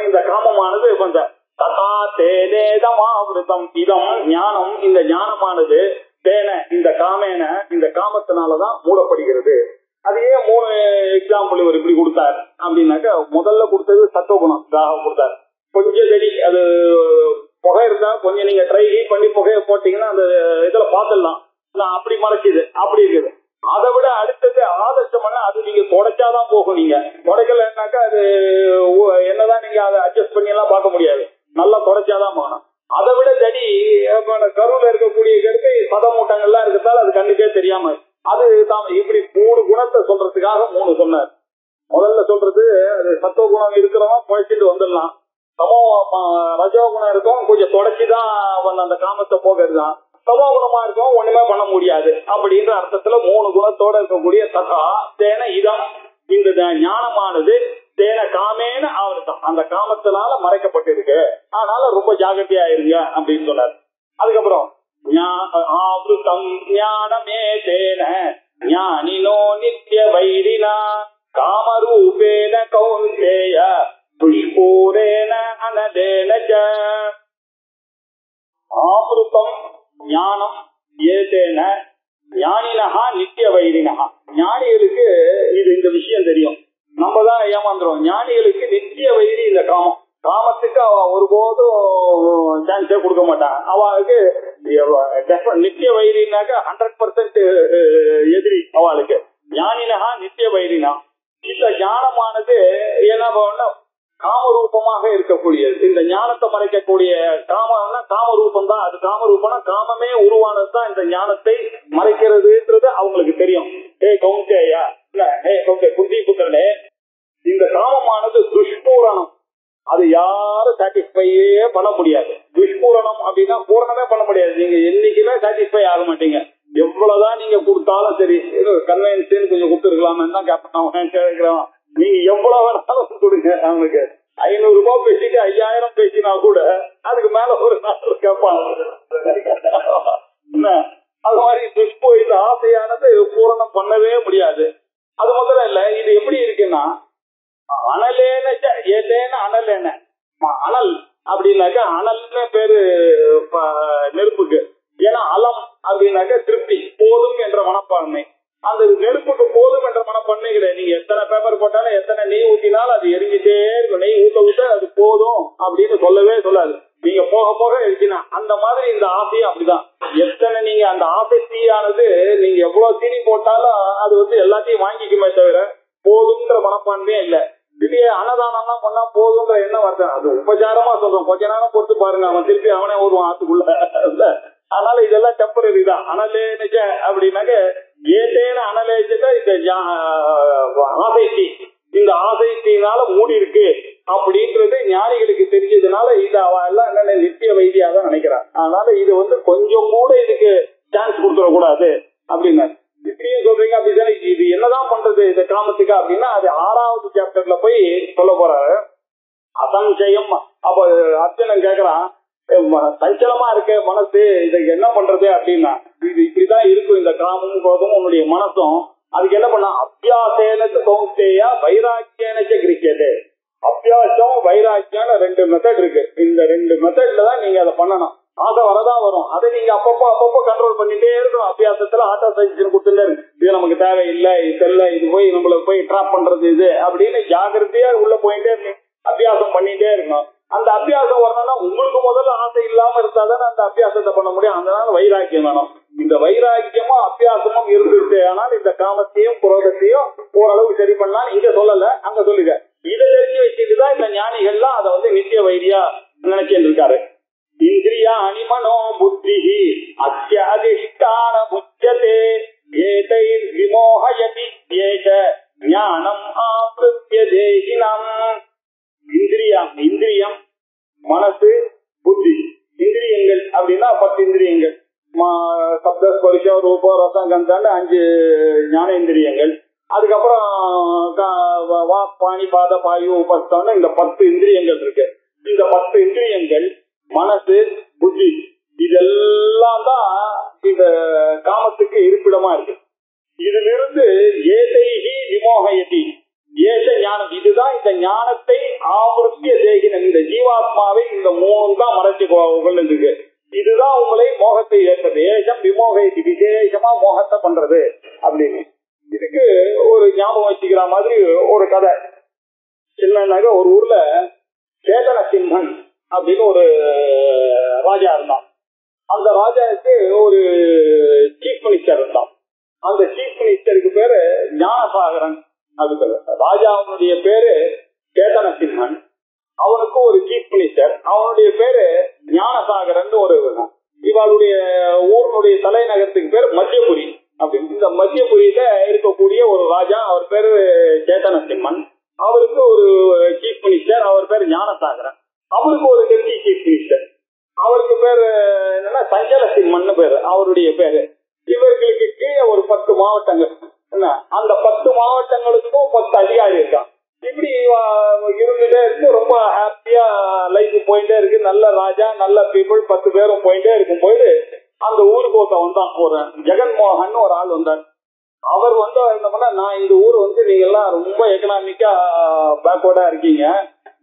இந்த காமமானது கொஞ்ச ததா தேனேதமாவிருதம் இதம் ஞானம், இந்த ஞானமானது தேன இந்த காமேன இந்த காமத்தினாலதான் மூடப்படுகிறது. அதையே 3 எக்ஸாம்பிள் இவர் இப்படி கொடுத்தார் அப்படின்னாக்க, முதல்ல கொடுத்தது சத்துவகுணம் கொடுத்தார். கொஞ்சம் செடி அது புகை இருந்தா கொஞ்சம் நீங்க ட்ரை பண்ணி புகையை போட்டீங்கன்னா அந்த இதுல பாத்துடலாம், அப்படி மறைக்குது அப்படி இருக்குது. அதை விட அடுத்தது ஆதர்ஷம்னா அது நீங்க தொடச்சாதான் போகும். நீங்க தொடக்கலன்னாக்கா அது என்னதான் நீங்க அதை அட்ஜஸ்ட் பண்ணி எல்லாம் பார்க்க முடியாது, நல்லா தொடச்சாதான் போகணும். அதை விட தடி கருவுல இருக்கக்கூடிய கருப்பை சதமூட்டங்கள்லாம் இருக்கிறதால அது கண்ணுக்கே தெரியாம அது தான். இப்படி 3 குணத்தை சொல்றதுக்காக 3 சொன்னார். முதல்ல சொல்றது அது சத்துவ குணம் இருக்கிறவன் குழைச்சிட்டு வந்துடலாம், சமோ ரஜோகுணம் இருக்கும் கொஞ்சம் தொடச்சிதான் அந்த காமத்தை போகிறதுதான், சமோ குணமா இருக்கும் ஒண்ணுமே பண்ண முடியாது அப்படின்ற அர்த்தத்துல 3 குணத்தோட இருக்கக்கூடிய சதா தேன இதம், இந்த ஞானமானது தேன காமேன ஆவருத்தம் அந்த காமத்தினால மறைக்கப்பட்டிருக்கு. அதனால ரொம்ப ஜாகிரதையா இருங்க அப்படின்னு சொன்னார். அதுக்கப்புறம் ஆவருத்தம் ஞானமே தேன ஞானினோ நித்திய வைரினா காமரூபேன கௌந்தேய புஷ்பூரேன அனதேன ஆவருத்தம் ஞானம் ஏதேன ஞானினஹா நித்திய வைரினஹா. ஞானிகளுக்கு இது இந்த விஷயம் தெரியும், நம்ம தான் ஏமாந்துரும். ஞானிகளுக்கு நித்திய வைரி இந்த காமம், காமத்துக்கு அவ ஒருபோதும் சான்ஸே கொடுக்க மாட்டான். அவளுக்கு நித்திய வைரினாக்க 100% எதிரி அவளுக்கு. ஞானினஹா நித்திய வைரினா. இந்த ஞானமானது என்ன காமரூபமாக இருக்கக்கூடியது, இந்த ஞானத்தை மறைக்கக்கூடிய காமம்னா காமரூபம் தான். அது காமரூபம்னா காமமே உருவானதுதான் இந்த ஞானத்தை மறைக்கிறதுன்றது அவங்களுக்கு தெரியும். புத்தி புத்தனே, இந்த காமமானது துஷ்பூரணம், அது யாரும் சாட்டிஸ்ஃபையே பண்ண முடியாது. துஷ்பூரணம் அப்படின்னா பூரணமே பண்ண முடியாது. நீங்க என்னைக்குமே சாட்டிஸ்ஃபை ஆக மாட்டீங்க. எவ்வளவுதான் நீங்க கொடுத்தாலும் சரி, கன்வென்ஸ் கொஞ்சம் கொடுத்துருக்கலாமே தான் கேட்கிறோம். நீங்க எவ்வளவு வேணாலும் கொடுங்க. அவனுக்கு 500 ரூபாய் பேசிட்டு 5000 பேசினா கூட அதுக்கு மேல ஒரு நாள் கேட்பாங்க. அது மாதிரி துஷ்பு இந்த ஆசையானது பூரணம் பண்ணவே முடியாது. அது முதல்ல இல்ல. இது எப்படி இருக்குன்னா, அனலேன ஏதேன அனலேன அனல் அப்படின்னாக்கா, அனல்னு பேரு நெருப்புக்கு. ஏன்னா அலம் அப்படின்னாக்க திருப்தி, போதும் என்ற மனப்பான்மை. அந்த நெருப்புக்கு போதும் என்ற மனப்பான்மை கிடையாது. நீங்க எத்தனை பேப்பர் போட்டாலும் எத்தனை நெய் ஊத்தினாலும் அது எரிஞ்சிட்டே இருக்கும். நெய் ஊத்த ஊத்த அது போதும் அப்படின்னு சொல்லவே சொல்லாது. நீங்க போக போக எரிச்சினா அந்த மாதிரி இந்த ஆசையும் அப்படிதான். எத்தனை நீங்க அந்த ஆசை தீயானது நீங்க எவ்வளவு தீனி போட்டாலும் அது வந்து எல்லாத்தையும் வாங்கிக்குமே தவிர போதுங்கிற மனப்பான்மையே இல்ல. இல்லையே அன்னதானம் பண்ணா போதுங்கிற என்ன வார்த்தை, அது உபச்சாரமா சொல்றோம். கொஞ்ச நேரம் பொறுத்து பாருங்க, அவன் திருப்பி அவனே வருவான் ஆத்துக்குள்ள. அதனால இதெல்லாம் டெம்பரரி தான். அனலே நிஜ அப்படின்னாக்க ஏதேன அனலேஜா இந்த ஆசைத்தி, இந்த ஆசைத்தினால மூடி இருக்கு அப்படின்றது ஞானிகளுக்கு தெரிஞ்சதுனால இது அவன் எல்லாம் என்ன நித்திய வைத்தியா தான் நினைக்கிறான். அதனால இது வந்து கொஞ்சம் கூட இதுக்கு சான்ஸ் கொடுத்துட கூடாது அப்படின்னு இப்படியே சொல்றீங்க. அப்படிதானே இது என்னதான் பண்றது இந்த காமத்துக்கு அப்படின்னா, அது 6வது சாப்டர்ல போய் சொல்ல போறாரு. அசஞ்சயம். அப்ப அர்ஜுனன் கேக்குறான், சஞ்சலமா இருக்க மனசு, இதுக்கு என்ன பண்றது அப்படின்னா, இது இப்படிதான் இருக்கும் இந்த காமமும் கோபமும் உன்னுடைய மனசும். அதுக்கு என்ன பண்ண, அபியாசேனத்து சௌந்தேயா வைராக்கியனச்சு கிரிக்கெட்டு. அபியாசம் வைராக்கியம் 2 மெத்தட் இருக்கு. இந்த 2 மெத்தட்ல தான் நீங்க அதை பண்ணணும். ஆசை வரதான் வரும். அதை நீங்க அப்பப்போ கண்ட்ரோல் பண்ணிட்டே இருக்கணும். அபியாசத்துல ஆட்டோ சஜஷன் கொடுத்துட்டே இருக்கு. இது நமக்கு தேவையில்லை, இது போய் நம்மளுக்கு போய் ட்ராப் பண்றது இது அப்படின்னு ஜாகிரதையா உள்ள போயிட்டே இருக்கு. அபியாசம் பண்ணிட்டே இருக்கணும். அந்த அபியாசம் வரணும்னா உங்களுக்கு முதல்ல ஆசை இல்லாம இருந்தாதானே அந்த அபியாசத்தை பண்ண முடியும். அதனால வைராக்கியம் வேணும். இந்த வைராக்கியமும் அபியாசமும் இருந்துட்டு, ஆனால் இந்த காமத்தையும் குரோதத்தையும் ஓரளவு சரி பண்ணலாம். இங்க சொல்லல, அங்க சொல்லுங்க. இதை தெரிஞ்சு வச்சுட்டுதான் இந்த ஞானிகள்லாம் அதை வந்து நித்திய வைரியா நினைச்சிட்டு இருக்காரு. இந்திரியா அனிமனோ புத்தி அத்தியாதிஷ்டான புச்சதே ஏதை விமோஹயதி ஏஷ ஞானம் ஆப்ருத்ய தேகினம். இந்திரியம் மனசு புத்தி. இந்திரியங்கள் அப்படின்னா 10 இந்திரியங்கள். சப்த ஸ்பர்ஷ ரூப ரசம் கந்தான்னு 5 ஞானேந்திரியங்கள். அதுக்கப்புறம் வாக் பாணி பாத பாயு உபஸ்தான இந்த 10 இந்திரியங்கள் இருக்கு. இந்த 10 இந்திரியங்கள் மனசு புத்தி இதெல்லாம் தான் இந்த காமத்துக்கு இருப்பிடமா இருக்கு. இதுல இருந்து ஏதைஹி விமோகயதி ஏச ஞானம், இதுதான் இந்த ஞானத்தை ஆவருத்திய தேகின, இந்த ஜீவாத்மாவை இந்த 3 தான் மறைச்சு கொள்ளுங்க. இதுதான் உங்களை மோகத்தை ஏற்பது. ஏசம் விமோகயதி, விசேஷமா மோகத்தை பண்றது அப்படின்னு. இதுக்கு ஒரு ஞாபகம் வச்சுக்கிற மாதிரி ஒரு கதை. என்னன்னாக்க, ஒரு ஊர்ல சேதன சிம்மன் அப்படின்னு ஒரு ராஜா இருந்தான். அந்த ராஜாவுக்கு ஒரு சீஃப் மினிஸ்டர் இருந்தான். அந்த சீஃப் மினிஸ்டருக்கு பேரு ஞானசாகரன். அது ராஜாவுடைய பேரு சேதன சிம்மன். அவனுக்கு ஒரு சீஃப் மினிஸ்டர், அவனுடைய பேரு ஞானசாகரன். ஒரு இவளுடைய ஊருடைய தலைநகரத்துக்கு பேரு மத்தியபுரி அப்படின்னு. இந்த மத்தியபுரியில இருக்கக்கூடிய ஒரு ராஜா, அவர் பேரு சேதன சிம்மன். அவருக்கு ஒரு சீஃப் மினிஸ்டர், அவர் பேரு ஞானசாகரன். அவருக்கு ஒரு டெப்டி சீஃப் மினிஸ்டர், அவருக்கு பேரு என்னன்னா சஞ்சல சிம்மன் பேரு அவருடைய பேரு. இவர்களுக்கு கீழே ஒரு 10 மாவட்டங்கள். என்ன, அந்த 10 மாவட்டங்களுக்கும் 10 அதிகாரி இருக்கான். இப்படி இருந்துட்டே இருக்கு. ரொம்ப ஹாப்பியா லைஃப் போயிட்டே இருக்கு. நல்ல ராஜா, நல்ல பீப்புள், 10 பேரும் போயிட்டே இருக்கும் போது அந்த ஊருக்கு ஒருத்தன் வந்தான். ஒரு ஜெகன்மோகன் ஒரு ஆள் வந்தார். அவர் வந்து என்ன பண்ண, நான் இந்த ஊர் வந்து நீங்க எல்லாம் ரொம்ப எக்கனாமிக்கா பேக்வர்டா இருக்கீங்க,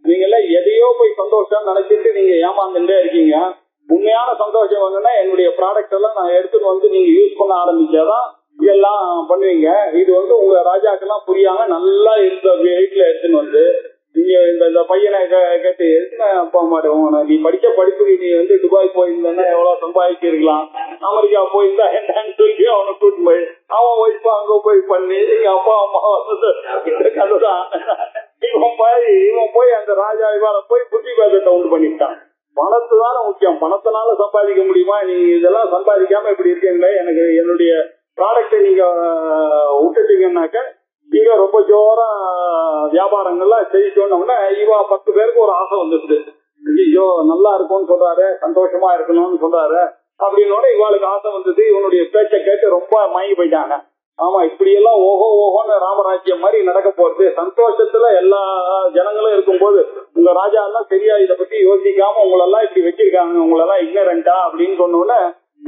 நீங்க எல்லாம் எதையோ போய் சந்தோஷம் நினைச்சிட்டு நீங்க ஏமாந்துட்டே இருக்கீங்க. உண்மையான சந்தோஷம் வந்துன்னா என்னுடைய ப்ராடக்ட் எல்லாம் நான் எடுத்துட்டு வந்து நீங்க யூஸ் பண்ண ஆரம்பிச்சாதான் இதெல்லாம் பண்ணுவீங்க. இது வந்து உங்க ராஜாக்கெல்லாம் புரியாம நல்லா இருந்த வீட்டுல எடுத்துன்னு வந்து நீங்க இந்த பையனை கேட்டு போக மாட்டேன், நீ படிச்ச படிப்புக்கு நீ வந்து துபாய் போயிருந்தா எவ்வளவு சம்பாதிச்சு இருக்கலாம், அமெரிக்கா போயிருந்தா என்னன்னு சொல்லி அவனை கூட்டு போய் அவன் ஒய்ஃபா அங்க போய் பண்ணி எங்க அப்பா அம்மா இந்த கதைதான். இவன் போய் அந்த ராஜா இவால போய் புத்தி பேதத்தை உண்டு பண்ணிட்டான். பணத்து தானே முக்கியம், பணத்தினால சம்பாதிக்க முடியுமா, நீ இதெல்லாம் சம்பாதிக்காம இப்படி இருக்கீங்களே, எனக்கு என்னுடைய ப்ராடக்டை நீங்க விட்டுட்டீங்கன்னாக்க நீங்க ரொம்ப ஜோரா வியாபாரங்கள்லாம் செய்யணும்னா இவா 10 பேருக்கு ஒரு ஆசை வந்து சொல்றாரு அப்படின்னோட இவாளுக்கு ஆசை வந்தது. இவனுடைய பேச்சை கேட்டு ரொம்ப மயங்கி போயிட்டாங்க. ஆமா, இப்படி எல்லாம் ஓஹோ ஓஹோன்னு ராமராஜ்யம் மாதிரி நடக்க போறது, சந்தோஷத்துல எல்லா ஜனங்களும் இருக்கும்போது உங்க ராஜா எல்லாம் சரியா இதை பத்தி யோசிக்காம உங்களெல்லாம் இப்படி வச்சிருக்காங்க, உங்களெல்லாம் இக்னரண்டா அப்படின்னு சொன்னோன்னே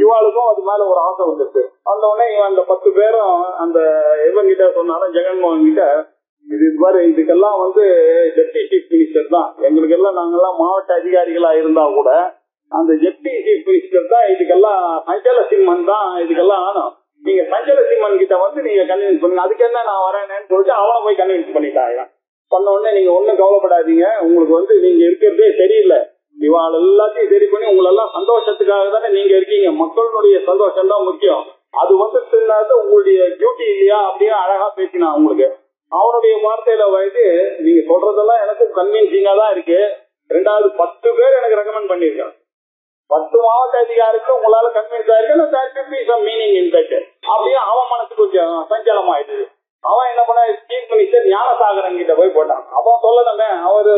இவாளுக்கும் அது மேல ஒரு ஆசை வந்துச்சு. அந்த உடனே இவன் அந்த 10 பேரும் அந்த இவன் கிட்ட சொன்னாலும் ஜெகன்மோகன் கிட்ட, இது பாரு, இதுக்கெல்லாம் டெப்டி சீஃப் மினிஸ்டர் தான், எங்களுக்கு எல்லாம் நாங்கெல்லாம் மாவட்ட அதிகாரிகளா இருந்தா கூட அந்த டெப்டி சீஃப் மினிஸ்டர் தான் இதுக்கெல்லாம், சஞ்சல சிம்மன் தான் இதுக்கெல்லாம் ஆனும். நீங்க சஞ்சல சிம்மன் கிட்ட நீங்க கன்வின்ஸ் பண்ணுங்க, அதுக்கு என்ன நான் வரேன்னு சொல்லிட்டு அவனை போய் கன்வின்ஸ் பண்ணிட்டாங்க. பண்ண உடனே நீங்க ஒண்ணும் கவலைப்படாதீங்க, உங்களுக்கு நீங்க இருக்கிறதே சரியில்லை, இவாள் எல்லாத்தையும் சரி பண்ணி உங்களெல்லாம் சந்தோஷத்துக்காக தானே நீங்க இருக்கீங்க, மக்களுடைய சந்தோஷம் தான் முக்கியம், அது உங்களுடைய டியூட்டி இல்லையா அப்படியே அழகா பேசினா உங்களுக்கு. அவனுடைய வார்த்தையில நீங்க சொல்றதெல்லாம் எனக்கும் கன்வின்சிங்கா தான் இருக்கு. 2வது 10 பேர் எனக்கு ரெக்கமெண்ட் பண்ணிருக்காங்க, 10 மாவட்ட அதிகாரிகளும் உங்களால கன்வின்ஸ் ஆயிருக்கு, மீனிங் இன் தட் அப்படியே அவன் மனசுக்கு கொஞ்சம் சஞ்சலம் ஆயிடுது. அவன் என்ன பண்ண, சீஃப் மினிஸ்டர் ஞானசாகரன் கிட்ட போய் போட்டான். அவன் சொல்லணுமே, அவரு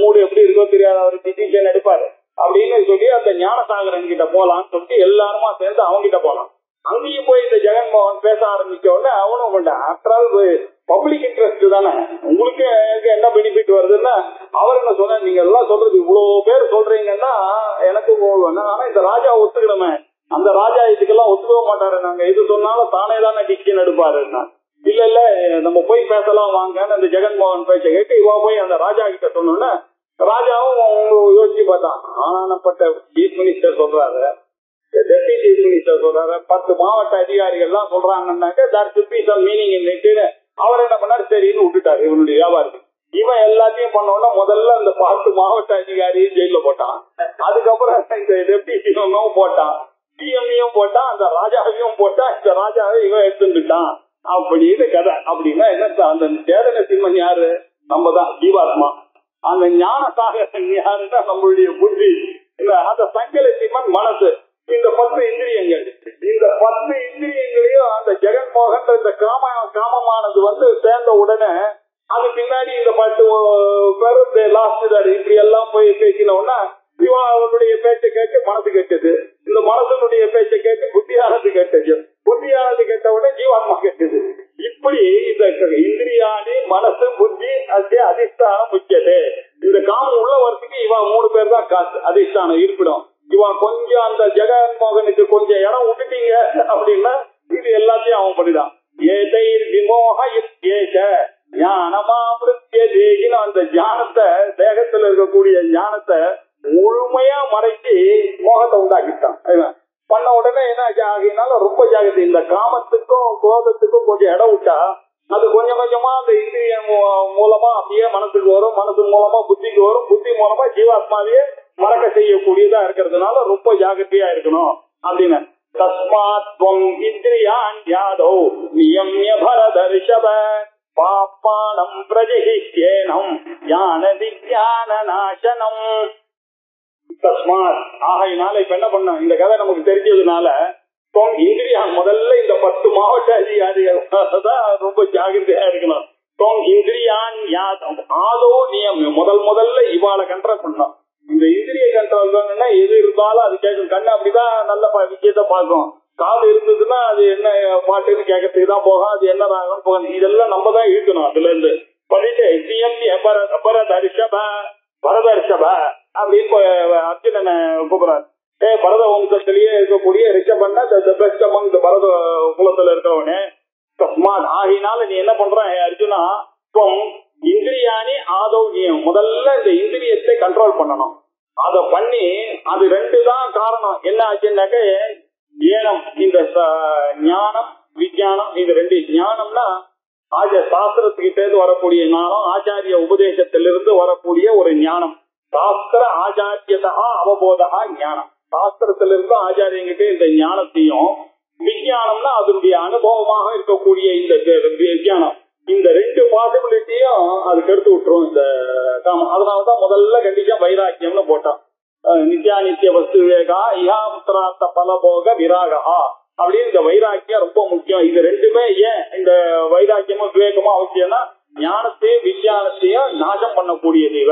மூடு எப்படி இருக்கோ தெரியாது, அவர் டிசிஷன் எடுப்பாரு அப்படின்னு சொல்லி அந்த ஞானசாகரன் கிட்ட போலான்னு சொல்லிட்டு எல்லாருமா சேர்ந்து அவங்க கிட்ட போனான். அங்கேயும் போய் இந்த ஜெகன்மோகன் பேச ஆரம்பிச்ச உடனே அவனும் கொண்டான், ஆஃப்டர் ஆல் பப்ளிக் இன்ட்ரெஸ்ட் தானே, உங்களுக்கு என்ன பெனிஃபிட் வருதுன்னா அவர் என்ன சொன்ன, நீங்க எல்லாம் சொல்றது இவ்வளவு பேர் சொல்றீங்கன்னா எனக்கு ஆனா இந்த ராஜா ஒத்துக்கணுமே, அந்த ராஜா இதுக்கெல்லாம் ஒத்துக்க மாட்டாரு, நாங்க எது சொன்னாலும் தானே தானே டிசிஷன் எடுப்பாருன்னா, இல்ல இல்ல நம்ம போய் பேசலாம் வாங்கன்னு அந்த ஜெகன்மோகன் பேச்ச கேட்டு இவா போய் அந்த ராஜா கிட்ட சொன்னோன்னா ராஜாவும் யோசிச்சு பார்த்தான், ஆனாப்பட்ட சீஃப் மினிஸ்டர் சொல்றாரு, டெப்டி சீஃப் மினிஸ்டர் சொல்றாரு, 10 மாவட்ட அதிகாரிகள் எல்லாம் சொல்றாங்கன்னாக்க மீனிங் இல்லைட்டு அவர் என்ன பண்ணாரு, சரின்னு விட்டுட்டாரு இவனுடைய வியாபாரத்துக்கு. இவன் எல்லாத்தையும் பண்ணோம்னா முதல்ல அந்த 10 மாவட்ட அதிகாரியும் ஜெயில போட்டான், அதுக்கப்புறம் இந்த டெப்டி சிஎம்மும் போட்டான், சிஎம்ஐயும் போட்டான், அந்த ராஜாவையும் போட்டான், இந்த ராஜாவை இவன் எடுத்துட்டான் அப்படின்னு கதை. அப்படின்னா என்ன, அந்த சேதன சிம்மன் யாரு, நம்ம தான் ஜீவாத்மா, அந்த ஞானசாகரன் யாருன்னா நம்மளுடைய புத்தி, அந்த சங்கல சிம்மன் மனசு, இந்த 10 இந்திரியங்கள், இந்த 10 இந்திரியங்களையும் அந்த ஜெகன்மோகன் இந்த காமமானது சேர்ந்த உடனே அது பின்னாடி இந்த 10 பேர் லாஸ்ட் இப்படி எல்லாம் போய் பேசினோம்னா இவனுடைய பேச்சை கேட்டு மனசு கேட்டது, இந்த மனசனுடைய பேச்சை கேட்டு புத்தியானது கேட்டது, புத்தியானது கேட்ட உடனே ஜீவாத்மா கேட்டது. இப்படி இந்த இந்திரியாணி மனசு புத்தி அதிஷ்டானம் முக்கியது. இந்த காமம் உள்ள வரத்துக்கு இவன் 3 பேர் தான் காசு அதிஷ்டானம் இருப்பிடும். இவன் கொஞ்சம் அந்த ஜெகன்மோகனுக்கு கொஞ்சம் இடம் விட்டுட்டீங்க அப்படின்னா இது எல்லாத்தையும் அவன் பண்ணிதான். அந்த ஞானத்தை, தேகத்துல இருக்கக்கூடிய ஞானத்தை முழுமையா மறைச்சு மோகத்தை உண்டாக்கிட்டான். பண்ண உடனே என்ன ஆகினால ரொம்ப ஜாகிரதை, இந்த காமத்துக்கும் கோபத்துக்கும் கொஞ்சம் இடம் விட்டா அது கொஞ்சம் கொஞ்சமா அந்த இந்திரிய மூலமா அப்படியே மனசுக்கு வரும், மனசு மூலமா புத்திக்கு வரும், புத்தி மூலமா ஜீவாத்மாவையே மறக்க செய்யக்கூடியதா இருக்கிறதுனால ரொம்ப ஜாகிரதையா இருக்கணும் அப்படின்னு. தஸ்மாத்வம் இந்திரியான் யாதோ நியம்ய பரதர்ஷப பாப்பானம் பிரஜிஹ்யேனம் ஞான விஞ்ஞான நாசனம். தஸ்மாத் ஆகையினால இப்ப என்ன பண்ண, இந்த கதை நமக்கு தெரிஞ்சதுனால இந்திரியான் முதல்ல இந்த 10 மாவட்ட அதிகாரிகள் தான் ரொம்ப ஜாகிரதையா இருக்கணும். இந்திரியான் யாதம் ஆதோ நியம், முதல்ல இவாளை கண்ட்ரோல் பண்ணணும். இந்த இந்திரிய கண்ட்ரோல் பண்ணா எது இருந்தாலும் அது கேட்கும், கண்ணு அப்படிதான் நல்ல விஷயத்த பார்க்கும், காது இருந்ததுன்னா அது என்ன பாட்டுன்னு கேட்கறதுக்கு தான் போகும், அது என்ன ஆகும் போகணும், இதெல்லாம் நம்ம தான் இருக்கணும். அதுல இருந்து பண்ணிட்டு பரதர்ஷப அப்படின்னு அர்ஜுனனை கூப்பிடுறாரு. பரத வம்சத்திலேயே இருக்கக்கூடிய ரிஷபன்னா பெஸ்ட் அமங் பரத குலத்துல இருக்கவனே. தஸ்மாத் ஆகினால நீ என்ன பண்ற அர்ஜுனா, இந்திரியானி ஆதௌகியம், முதல்ல இந்த இந்திரியத்தை கண்ட்ரோல் பண்ணணும். அத பண்ணி அது 2 தான் காரணம். என்ன ஆச்சுன்னாக்க ஏனம், இந்த ஞானம் விஞ்ஞானம், இது 2. ஞானம்னா சாஸ்திரத்துக்கிட்ட இருந்து வரக்கூடிய ஞானம், ஆச்சாரிய உபதேசத்திலிருந்து வரக்கூடிய ஒரு ஞானம். சாஸ்திர ஆச்சாரியதா அவபோதா ஞானம், சாஸ்திரத்திலிருந்து ஆச்சாரியங்கிட்ட இந்த ஞானத்தையும், விஞ்ஞானம்னா அதனுடைய அனுபவமாக இருக்கக்கூடிய இந்த விஞ்ஞானம், இந்த 2 பாசிபிலிட்டியும் அது கெடுத்து விட்டுரும் இந்த காமம். அதனாலதான் முதல்ல கண்டிப்பா வைராக்கியம்னு போட்டான். நித்யாநித்திய வஸ்து விவேகா இஹா உத்தரார்த்த பலபோக விராகா அப்படின்னு இந்த வைராக்கியம் ரொம்ப முக்கியம். இது 2மே ஏன் இந்த வைராக்கியமும் விவேகமும் அவசியம்னா ஞானத்தையும் விஞ்ஞானத்தையும் நாசம் பண்ணக்கூடியது.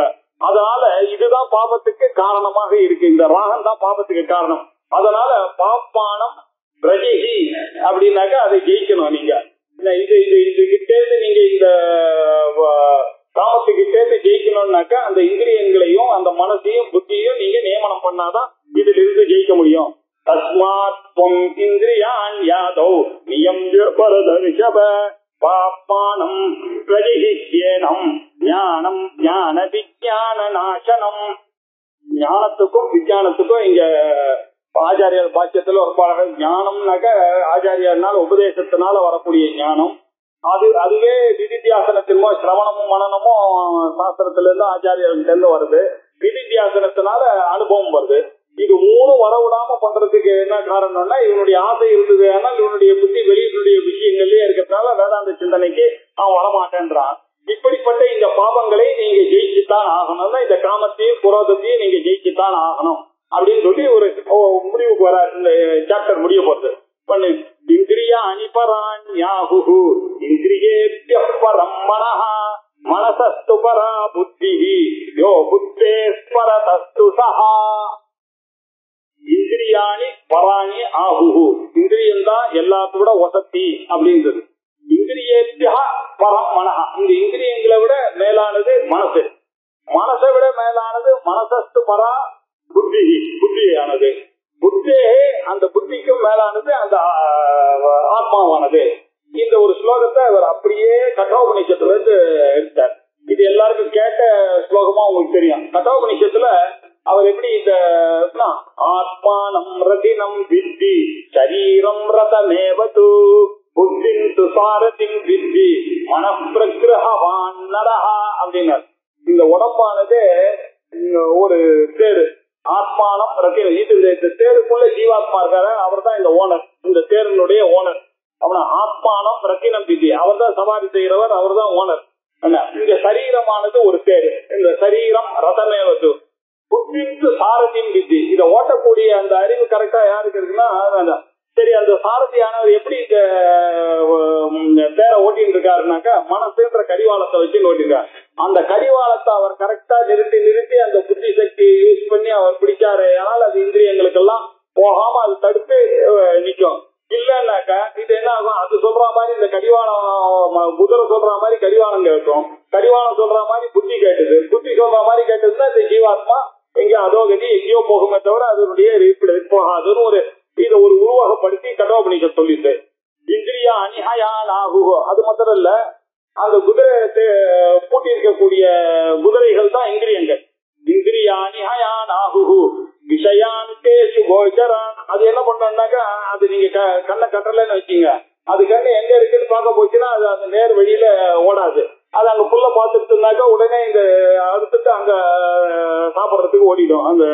அதனால இதுதான் பாபத்துக்கு காரணமாக இருக்கு. இந்த ராகம் தான் பாபத்துக்கு காரணம். அதனால பாப்பானம் பிரஜிஹி அப்படின்னாக்கா அதை ஜெயிக்கணும். நீங்க இதுகிட்டேருந்து நீங்க இந்த காமத்துக்கிட்டேருந்து ஜெயிக்கணும்னாக்கா அந்த இந்திரியங்களையும் அந்த மனசையும் புத்தியையும் நீங்க நியமனம் பண்ணாதான் இதுல இருந்து ஜெயிக்க முடியும். தஸ்மாத்வம் இந்திரியான் யாதோ நியம்ய பரதர்ஷப பாப்பானம் பிரஜிஹ்யேனம் ஞானம் ஞான விஞ்ஞான நாசனம். ஞானத்துக்கும் விஞ்ஞானத்துக்கும் இங்க ஆச்சாரியர் பாக்கியத்துல ஒரு பாடல். ஞானம்னாக்க ஆச்சாரியர்னால உபதேசத்தினால வரக்கூடிய ஞானம். அதுவே விதித்தியாசனத்தின்மோ சிரவணமும் மனனமும் சாஸ்திரத்துல இருந்து ஆச்சாரியர்கிட்ட இருந்து வருது. விதித்தியாசனத்தினால அனுபவம் வருது. இது மூணு வரவிடாம பண்றதுக்கு என்ன காரணம்னா இவனுடைய ஆசை இருந்தது. ஆனால் இவனுடைய புத்தி வெளியினுடைய விஷயங்கள்லயே இருக்கிறதுனால வேதாந்த சிந்தனைக்கு அவன் வரமாட்டேன்றான். இப்படிப்பட்ட இந்த பாவங்களை நீங்க ஜெயிச்சுத்தான் ஆகணும்னா இந்த காமத்தையும் குரோதத்தையும் நீங்க ஜெயிச்சுத்தான் ஆகணும் அப்படின்னு சொல்லி ஒரு முடிவுக்கு வர இந்த சாப்டர் முடிய போறது. பண்ணு இந்திரியா அனிபராண்யாஹு இந்திரியேப்ய பரம் மனஹ மனசஸ்து பரா புத்திஹி யோ புத்தேஸ்வரதஸ்து சஹா. இந்திரியாணி பராணி ஆஹு. இந்திரியம் தான் எல்லாத்தோட வசதி அப்படின்றது. இந்திரியேப்ய பரம் மனஹ. இந்த இந்திரியங்களை விட மேலானது மனசு. மனசை விட மேலானது மனசஸ்து பரா புத்தி. புத்தியானது புத்தே அந்த புத்திக்கும் மேலானது அந்த ஆத்மாவானது. இந்த ஒரு ஸ்லோகத்தை அவர் அப்படியே கட்டோபனிஷத்துல இருந்து எடுத்தார். இது எல்லாருக்கும் கேட்ட ஸ்லோகமா உங்களுக்கு தெரியும். கட்டோபனிஷத்துல அவர் எப்படி இந்த ஆத்மானம் ரதினம் வித்தி சரீரம் ரதமேவது புத்தின் துசாரத்தின் வித்தி மனப்பிரகிரகவான் நரஹா அப்படின்னார். இந்த உடம்பானது ஒரு தேரு. ஆத்மானம் ரத்தினம். இந்த தேருக்குள்ள ஜீவாத்மா இருக்காரு. அவர் தான் இந்த ஓனர். இந்த தேருனுடைய ஓனர் அவன ஆத்மானம் ரத்தினம் விதி. அவர் தான் சவாரி செய்கிறவர். அவர் தான் ஓனர். இந்த சரீரமானது ஒரு தேரு. இந்த சரீரம் ரதமேவது புத்திக்கு சாரதியின் விதி. இதை ஓட்டக்கூடிய அந்த அறிவு கரெக்டா யாருக்கு இருக்குன்னா சரி அந்த சாரதியானவர் எப்படி இந்த தேரை ஓட்டிட்டு இருக்காருனாக்கா மனசுன்ற கடிவாளத்தை வச்சு ஓட்டிருக்காரு. அந்த கடிவாளத்தை அவர் கரெக்டா நிறுத்தி அந்த புத்தி சக்தியை யூஸ் பண்ணி அவர் பிடிச்சாரு. ஆனால் அது இந்திரியங்களுக்கு எல்லாம் போகாம அது தடுத்து நிக்கும். இல்லன்னாக்கா இது என்ன ஆகும்? அது சொல்ற மாதிரி இந்த கடிவாளம் குதிரை சொல்ற மாதிரி கடிவாளம் கேட்கும். கடிவாளம் சொல்ற மாதிரி புத்தி கேட்டுது. புத்தி சொல்ற மாதிரி கேட்டதுன்னா இந்த ஜீவாத்மா எங்கேயோ அதோகதி எங்கேயோ போகுமே தவிர அதனுடைய போகாதுன்னு ஒரு இதை ஒரு உருவகப்படுத்தி கட்டோபனிஷத் சொல்லிட்டு இந்திரியா அனிஹயான் ஆகு. அது மாத்திரம் இல்ல, அந்த குதிரை பூட்டி இருக்கக்கூடிய குதிரைகள் தான் இந்திரியங்கள். இந்திரியா அனிஹயான் ஆகு விஷயான் தேசு கோச்சரான். அது என்ன பண்ணோம்னாக்கா அது நீங்க கண்ணை கட்டலன்னு வச்சீங்க. அது கண்ணு எங்க இருக்குன்னு பார்க்க போச்சுன்னா அது அந்த நேர் வழியில ஓடாது. அது அங்க புல்ல பார்த்துட்டுனாக்கா உடனே இந்த அடுத்துட்டு அங்க சாப்பிடறதுக்கு ஓடிடும் அந்த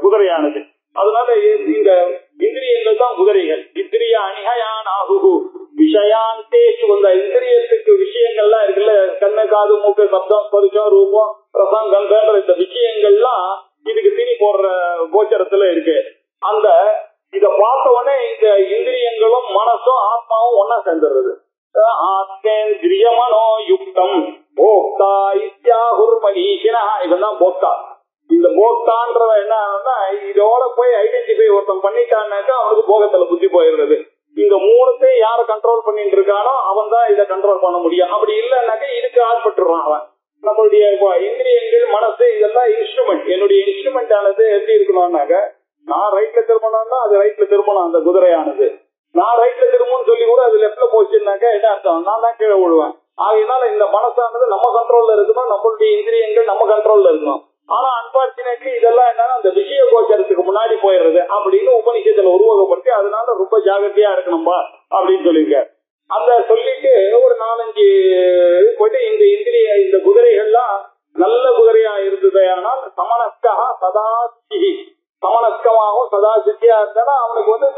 குதிரையானது. அதனால இந்த இந்திரியங்கள் தான் குதிரைகள். இந்திரியா அனிஹயான் ஆகு விஷயான் தேசு. அந்த இந்திரியத்துக்கு விஷயங்கள்லாம் இருக்குல்ல, கண்ணு காது மூக்கு சப்தம் ஸ்பரிசம் ரூபம் ரசம் கந்தன்ற இந்த விஷயங்கள்லாம் இதுக்கு திணி போடுற கோச்சரத்துல இருக்கு. அந்த இத பார்த்த உடனே இந்த இந்திரியங்களும் மனசும் ஆத்மாவும் ஒன்னா சேர்ந்துடுறது. ஆத்மேந்திரிய மனோ யுக்தம் போக்தா இத்யாஹுர் மனீஷினா. இவன் தான் போக்தா. இந்த போக்தான்றவ என்ன இதோட போய் ஐடென்டிஃபை ஒருத்தன் பண்ணிட்டான்னாக்கா அவனுக்கு போகத்துல புத்தி போயிடுறது. இந்த மூணுத்தையும் யார கண்ட்ரோல் பண்ணிட்டு இருக்கானோ அவன் தான் இதை கண்ட்ரோல் பண்ண முடியும். அப்படி இல்லைன்னாக்கா இதுக்கு ஆட்பட்டுறான் அவன். நம்மளுடைய இந்திரியங்கள் மனசு இதெல்லாம் இன்ஸ்ட்ருமெண்ட். என்னுடைய இன்ஸ்ட்ருமெண்ட் ஆனது எப்படி இருக்கணும்னாக்க நான் ரைட்ல திரும்பணும்னா அது ரைட்ல திரும்பணும். அந்த குதிரையானது நான் ரைட்ல திரும்பணும்னு சொல்லி கூட அது லெப்ட்ல போச்சுன்னாக்கா என்ன அர்த்தம்? நான் தான் கீழே விழுவேன். ஆகையினால இந்த மனசானது நம்ம கண்ட்ரோல்ல இருக்கணும். நம்மளுடைய இந்திரியங்கள் நம்ம கண்ட்ரோல்ல இருக்கணும். ஆனா அன்பார்ச்சுனேட்லி இதெல்லாம் என்னன்னா அந்த விஷய கோச்சரத்துக்கு முன்னாடி போயிடுறது அப்படின்னு உபநிஷத்துல உருவகப்படுத்தி அதனால ரொம்ப ஜாகிரதையா இருக்கணும்பா அப்படின்னு சொல்லியிருக்காரு. அந்த சொல்லிட்டு ஒரு 4-5 போயிட்டு இந்த இந்திரிய இந்த குதிரைகள்லாம் நல்ல குதிரையா இருந்தது. ஆனால் சமனஸ்கா சதாசிகி சமனஸ்கமாகவும் சதாசித்தியா இருந்தானா அவனுக்கு வந்து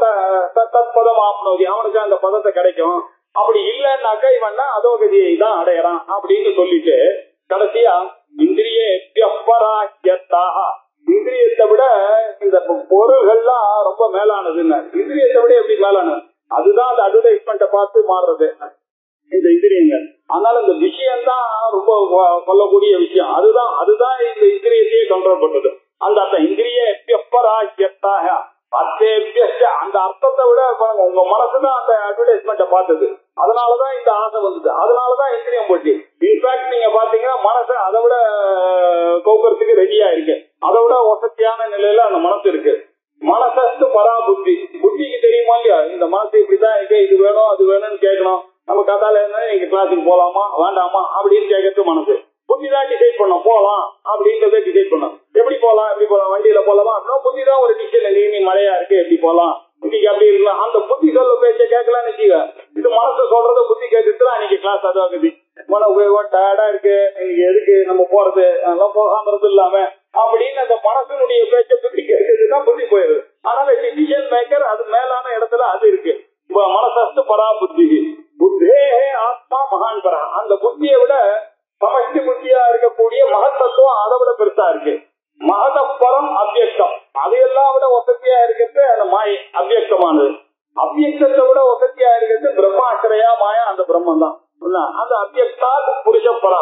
தத்பதம் ஆப்னோதி, அவனுக்கு அந்த பதத்தை கிடைக்கும். அப்படி இல்லைன்னாக்கா இவன் அதோகதியை தான் அடையறான் அப்படின்னு சொல்லிட்டு கடைசியா இந்திரிய இந்திரியத்தை விட இந்த பொருள்கள்லாம் ரொம்ப மேலானதுன்னு. இந்திரியத்தை விட எப்படி மேலானது? அதுதான் அந்த அட்வர்டைஸ்மெண்ட்டை பார்த்து மாறுறது. இந்த இந்திரியங்கள். அதனால இந்த விஷயம் தான் ரொம்ப கொல்லக்கூடிய விஷயம். அதுதான் இந்த இந்திரியத்தையே கண்ட்ரோல் பண்றது. அந்த இந்திரிய அந்த அர்த்தத்தை விட உங்க மனசுதான் அந்த அட்வர்டைஸ்மெண்ட்டை பார்த்தது. அதனாலதான் இந்த ஆசை வந்தது. அதனாலதான் இந்திரியம் போச்சு. இன்ஃபேக்ட் நீங்க பாத்தீங்கன்னா மனசை அதை விட கௌக்கறதுக்கு ரெடியா இருக்கு. அதை விட வசதியான நிலையில அந்த மனசு இருக்கு. மனசு பரா புத்தி. புத்திக்கு தெரியுமா இல்லையா இந்த மனசு இப்படிதான் இருக்கு, இது வேணும் அது வேணும்னு கேட்கணும். நம்ம கதால இருந்தா நீங்க கிளாஸுக்கு போலாமா வேண்டாமா அப்படின்னு கேட்கறது மனசு. புத்தி தான் டிசைட் பண்ணும் போலாம் அப்படின்றத டிசைட் பண்ணும். எப்படி போலாம் வண்டியில போலாமா அப்படின்னா புத்தி தான் ஒரு டிசிஷன். நீ மழையா இருக்கு எப்படி போலாம், இன்னைக்கு அப்படி இருக்கலாம். அந்த புத்தி சொல்ல பேச்ச கேட்கலாம்னு வச்சுக்க. இது மனசு சொல்றத புத்தி கேட்டுட்டு அன்னைக்கு கிளாஸ் அதாகுது. டயர்டா இருக்கு இன்னைக்கு எதுக்கு நம்ம போறது, அதெல்லாம் போகாமறது இல்லாம அப்படின்னு அந்த மனசனுடைய பேச்ச புத்தி கேட்கறதுதான் புத்தி போயிருது. அதனால டிசிஷன் மேக்கர் அது மேலான இடத்துல அது இருக்கு. மனசு பரா புத்தி. புத்தே ஆத்மா மகான் பரா. அந்த புத்தியை விட சமஷ்டி புத்தியா இருக்கக்கூடிய மகத்தத்துவம் அதை விட பெருசா இருக்கு. மகதப்பரம் அவ்யக்தம். அது எல்லாம் விட வசதியா இருக்கிறது அந்த மாயை அவ்யக்தமானது. அவ்யக்தத்தை விட வசதியா இருக்கிறது பிரம்மாசிரயா மாயா, அந்த பிரம்மன் தான். அந்த அவ்யக்தா புருஷப்பரா.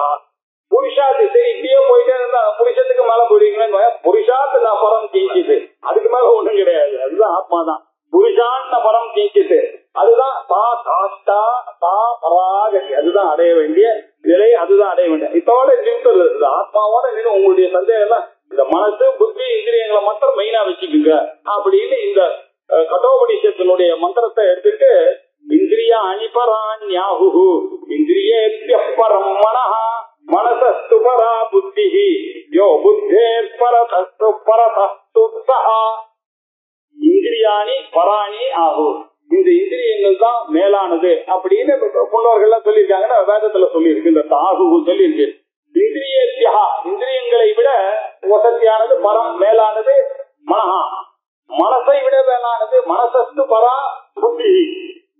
புருஷாத்து சரி இப்படியே போயிட்டே இருந்தா புருஷத்துக்கு மேல போயிடுவீங்களா? புருஷாத்து நான் பரம் தீஞ்சிது, அதுக்கு மேல ஒண்ணும் கிடையாது. அதுதான் ஆத்மா தான். புருஷான் பரம் தீஞ்சிது, அதுதான் தா காஷ்டா தா பராகதி. அதுதான் அடைய வேண்டிய நிலை, அதுதான் அடைய வேண்டிய. இதோட நிறுத்துறது ஆத்மாவோட நின்று உங்களுடைய சந்தேகம் எல்லாம் இந்த மனசு புத்தி இந்திரியங்களை மாத்திரம் மெயினா வச்சுக்குங்க அப்படின்னு இந்த கட்டோபனிஷத்தினுடைய மந்திரத்தை எடுத்துட்டு இந்திரியா அணிபராண்யாஹு இந்திரியேப்ய பரம் மனஹா மனசஸ்து பரா புத்திஹி யோ புத்தேர் பரதஸ்து பரதஸ்து சஹா இந்திரியாணி பராணி ஆகு. இந்த இந்திரியங்கள் தான் மேலானது அப்படின்னு முன்னோர்கள் சொல்லியிருக்காங்க. வேதத்துல சொல்லியிருக்கு, இந்த தாகு சொல்லியிருக்கு. இந்திரியேத்யா இந்திரியங்களை விட வசதியானது பரம் மேலானது மனஹா, மனசை விட மேலானது மனசஸ்து பரா புத்தி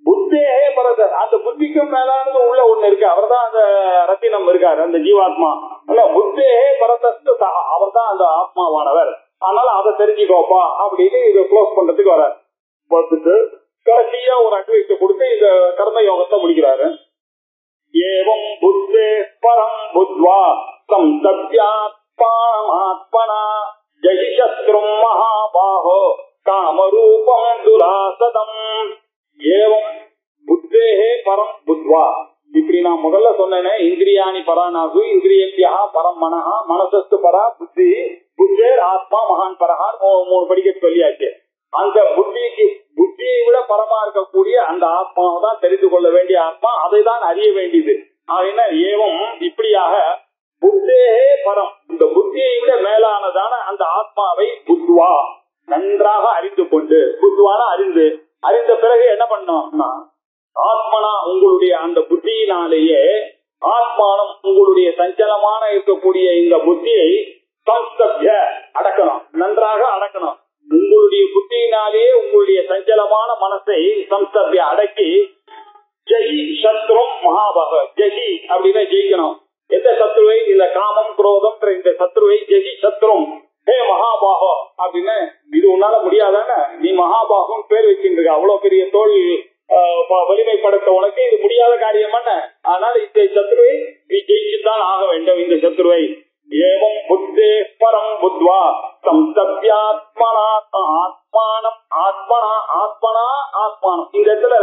புத்தே பரதர். அந்த புத்திக்கும் மேலானது உள்ள ஒண்ணு இருக்கு, அவர் தான் அந்த ரத்தினம் இருக்காரு, அந்த ஜீவாத்மா. புத்தே பரதஸ்து அவர் தான் அந்த ஆத்மாவானவர். அதனால அதை தெரிஞ்சுக்கோப்பா அப்படின்னு இதை க்ளோஸ் பண்றதுக்கு வர பார்த்துட்டு கடைசியா ஒரு அட்வைஸ் கொடுத்து இந்த கர்ம யோகத்தை முடிக்கிறாரு. ஏவம் புத்தே பரம் புத்வா சம்சத்யாத்மாத்மனா ஜஹி சத்ரும் மகாபாஹோ காமரூபம் துராசதம். ஏவம் புத்தே பரம் புத்வா. இப்படி நான் முதல்ல சொன்னேனே, இந்திரியாணி பரானாகு இந்திரியத்யா பரம் மனஹா மனசஸ்து பரா புத்தி புத்தேர் ஆத்மா மகான் பரஹான் 3 படிக்க சொல்லியாச்சு. அந்த புத்தியை விட பரமா இருக்கக்கூடிய அந்த ஆத்மாவை தான் தெரிந்து கொள்ள வேண்டிய ஆத்மா, அதை தான் அறிய வேண்டியது. ஆகினா ஏவம் இப்படியாக புத்தே பரம், இந்த புத்தியை விட மேலானதான அந்த ஆத்மாவை புத்வா நன்றாக அறிந்து கொண்டு, புத்வான அறிந்த பிறகு என்ன பண்ணோம்னா ஆத்மனா உங்களுடைய அந்த புத்தியினாலேயே ஆத்மானம் உங்களுடைய சஞ்சலமான இருக்கக்கூடிய இந்த புத்தியை சம்ஸ்தப்ய அடக்கணும், நன்றாக அடக்கணும். உங்களுடைய புத்தியினாலேயே உங்களுடைய சஞ்சலமான மனசை சம்ஸ்தப்ய அடக்கி ஜெயி சத்ரும் மகாபக. ஜெயி அப்படின்னா ஜெயிக்கணும். எந்த சத்ருவை? இந்த காமம் குரோதம் இந்த சத்ருவை ஜெயி சத்ரும் ஹே மகாபாகோ அப்படின்னு. இது உன்னால முடியாதானே, நீ மகாபாகம் பேர் வச்சுட்டு அவ்வளவு பெரிய தோல் வலிமை படுத்த உனக்கு இது முடியாத காரியம் என்ன? அதனால இந்த சத்ருவை நீ ஜெயிச்சுதான் ஆக வேண்டும். இந்த சத்ருவை ஏவம் புத்தே பரம் புத்வா சம்சப்யாத்மனா ஆத்மானம் ஆத்மனா ஆத்மனா ஆத்மானம். இந்த இடத்துல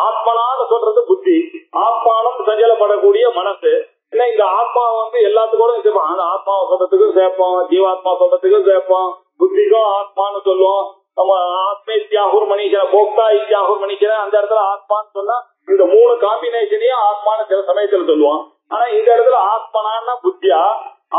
ஆத்மனான்னு சொல்றது புத்தி, ஆத்மானம் சஞ்சலப்படக்கூடிய மனசு. இல்ல இந்த ஆத்மா எல்லாத்துக்கூட சேர்ப்போம். அந்த ஆத்மாவை சொல்றதுக்கும் சேர்ப்போம், ஜீவாத்மா சொல்றதுக்கும் சேர்ப்போம், புத்திக்கும் ஆத்மான்னு சொல்லுவோம். நம்ம ஆத்மே தியாகூர் மணிஷன போக்தா தியாகூர் மணிஷன அந்த இடத்துல ஆத்மான்னு சொன்னா இந்த 3 காம்பினேஷனையும் ஆத்மான்னு சில சமயத்துல சொல்லுவோம். ஆனா இந்த இடத்துல ஆத்மனான்னா புத்தியா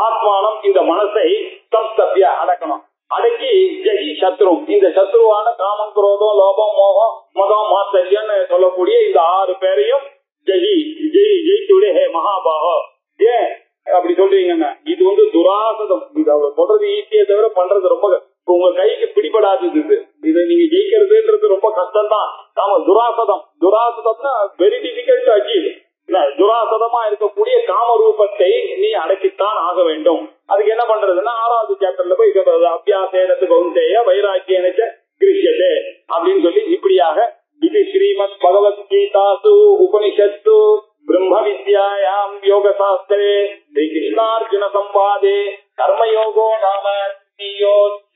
ஆத்மானம் இந்த மனசை சம்ஸ்தப்ய அடக்கணும். அடக்கி ஜெயி சத்ரும் இந்த சத்ருவான காமம் குரோதம் லோபம் மோகம் மதம் மாத்தரியன்னு சொல்லக்கூடிய இந்த 6 பேரையும் ஜெயி ஜெயித்து ஹே மகாபாகோ. ஏன் அப்படி சொல்றீங்கன்னா இது துராசதம். இது அவர் சொல்றது ஈஸியை தவிர பண்றது ரொம்ப உங்க கைக்கு பிடிபடாதது. இதை நீங்க ஜெயிக்கிறதுன்றது ரொம்ப கஷ்டம் தான். நாம துராசதம்னா வெரி டிஃபிகல்ட் டு அச்சீவ். துராசதமா இருக்கக்கூடிய காம ரூபத்தை நீ அடக்கித்தான் ஆக வேண்டும். அதுக்கு என்ன பண்றதுன்னா 6வது சாப்டர்ல போய் சொல்றது அபியாசேனத்து கௌந்தேய வைராக்கியனச்ச கிருஷ்யதே அப்படின்னு சொல்லி இப்படியாக இது ஸ்ரீமத் பகவத்கீதாசு உபனிஷத்து ब्रह्म विद्यायां योगशास्त्रे श्रीकृष्णार्जुन संवादे कर्मयोगो नाम द्वितीयोऽध्यायः।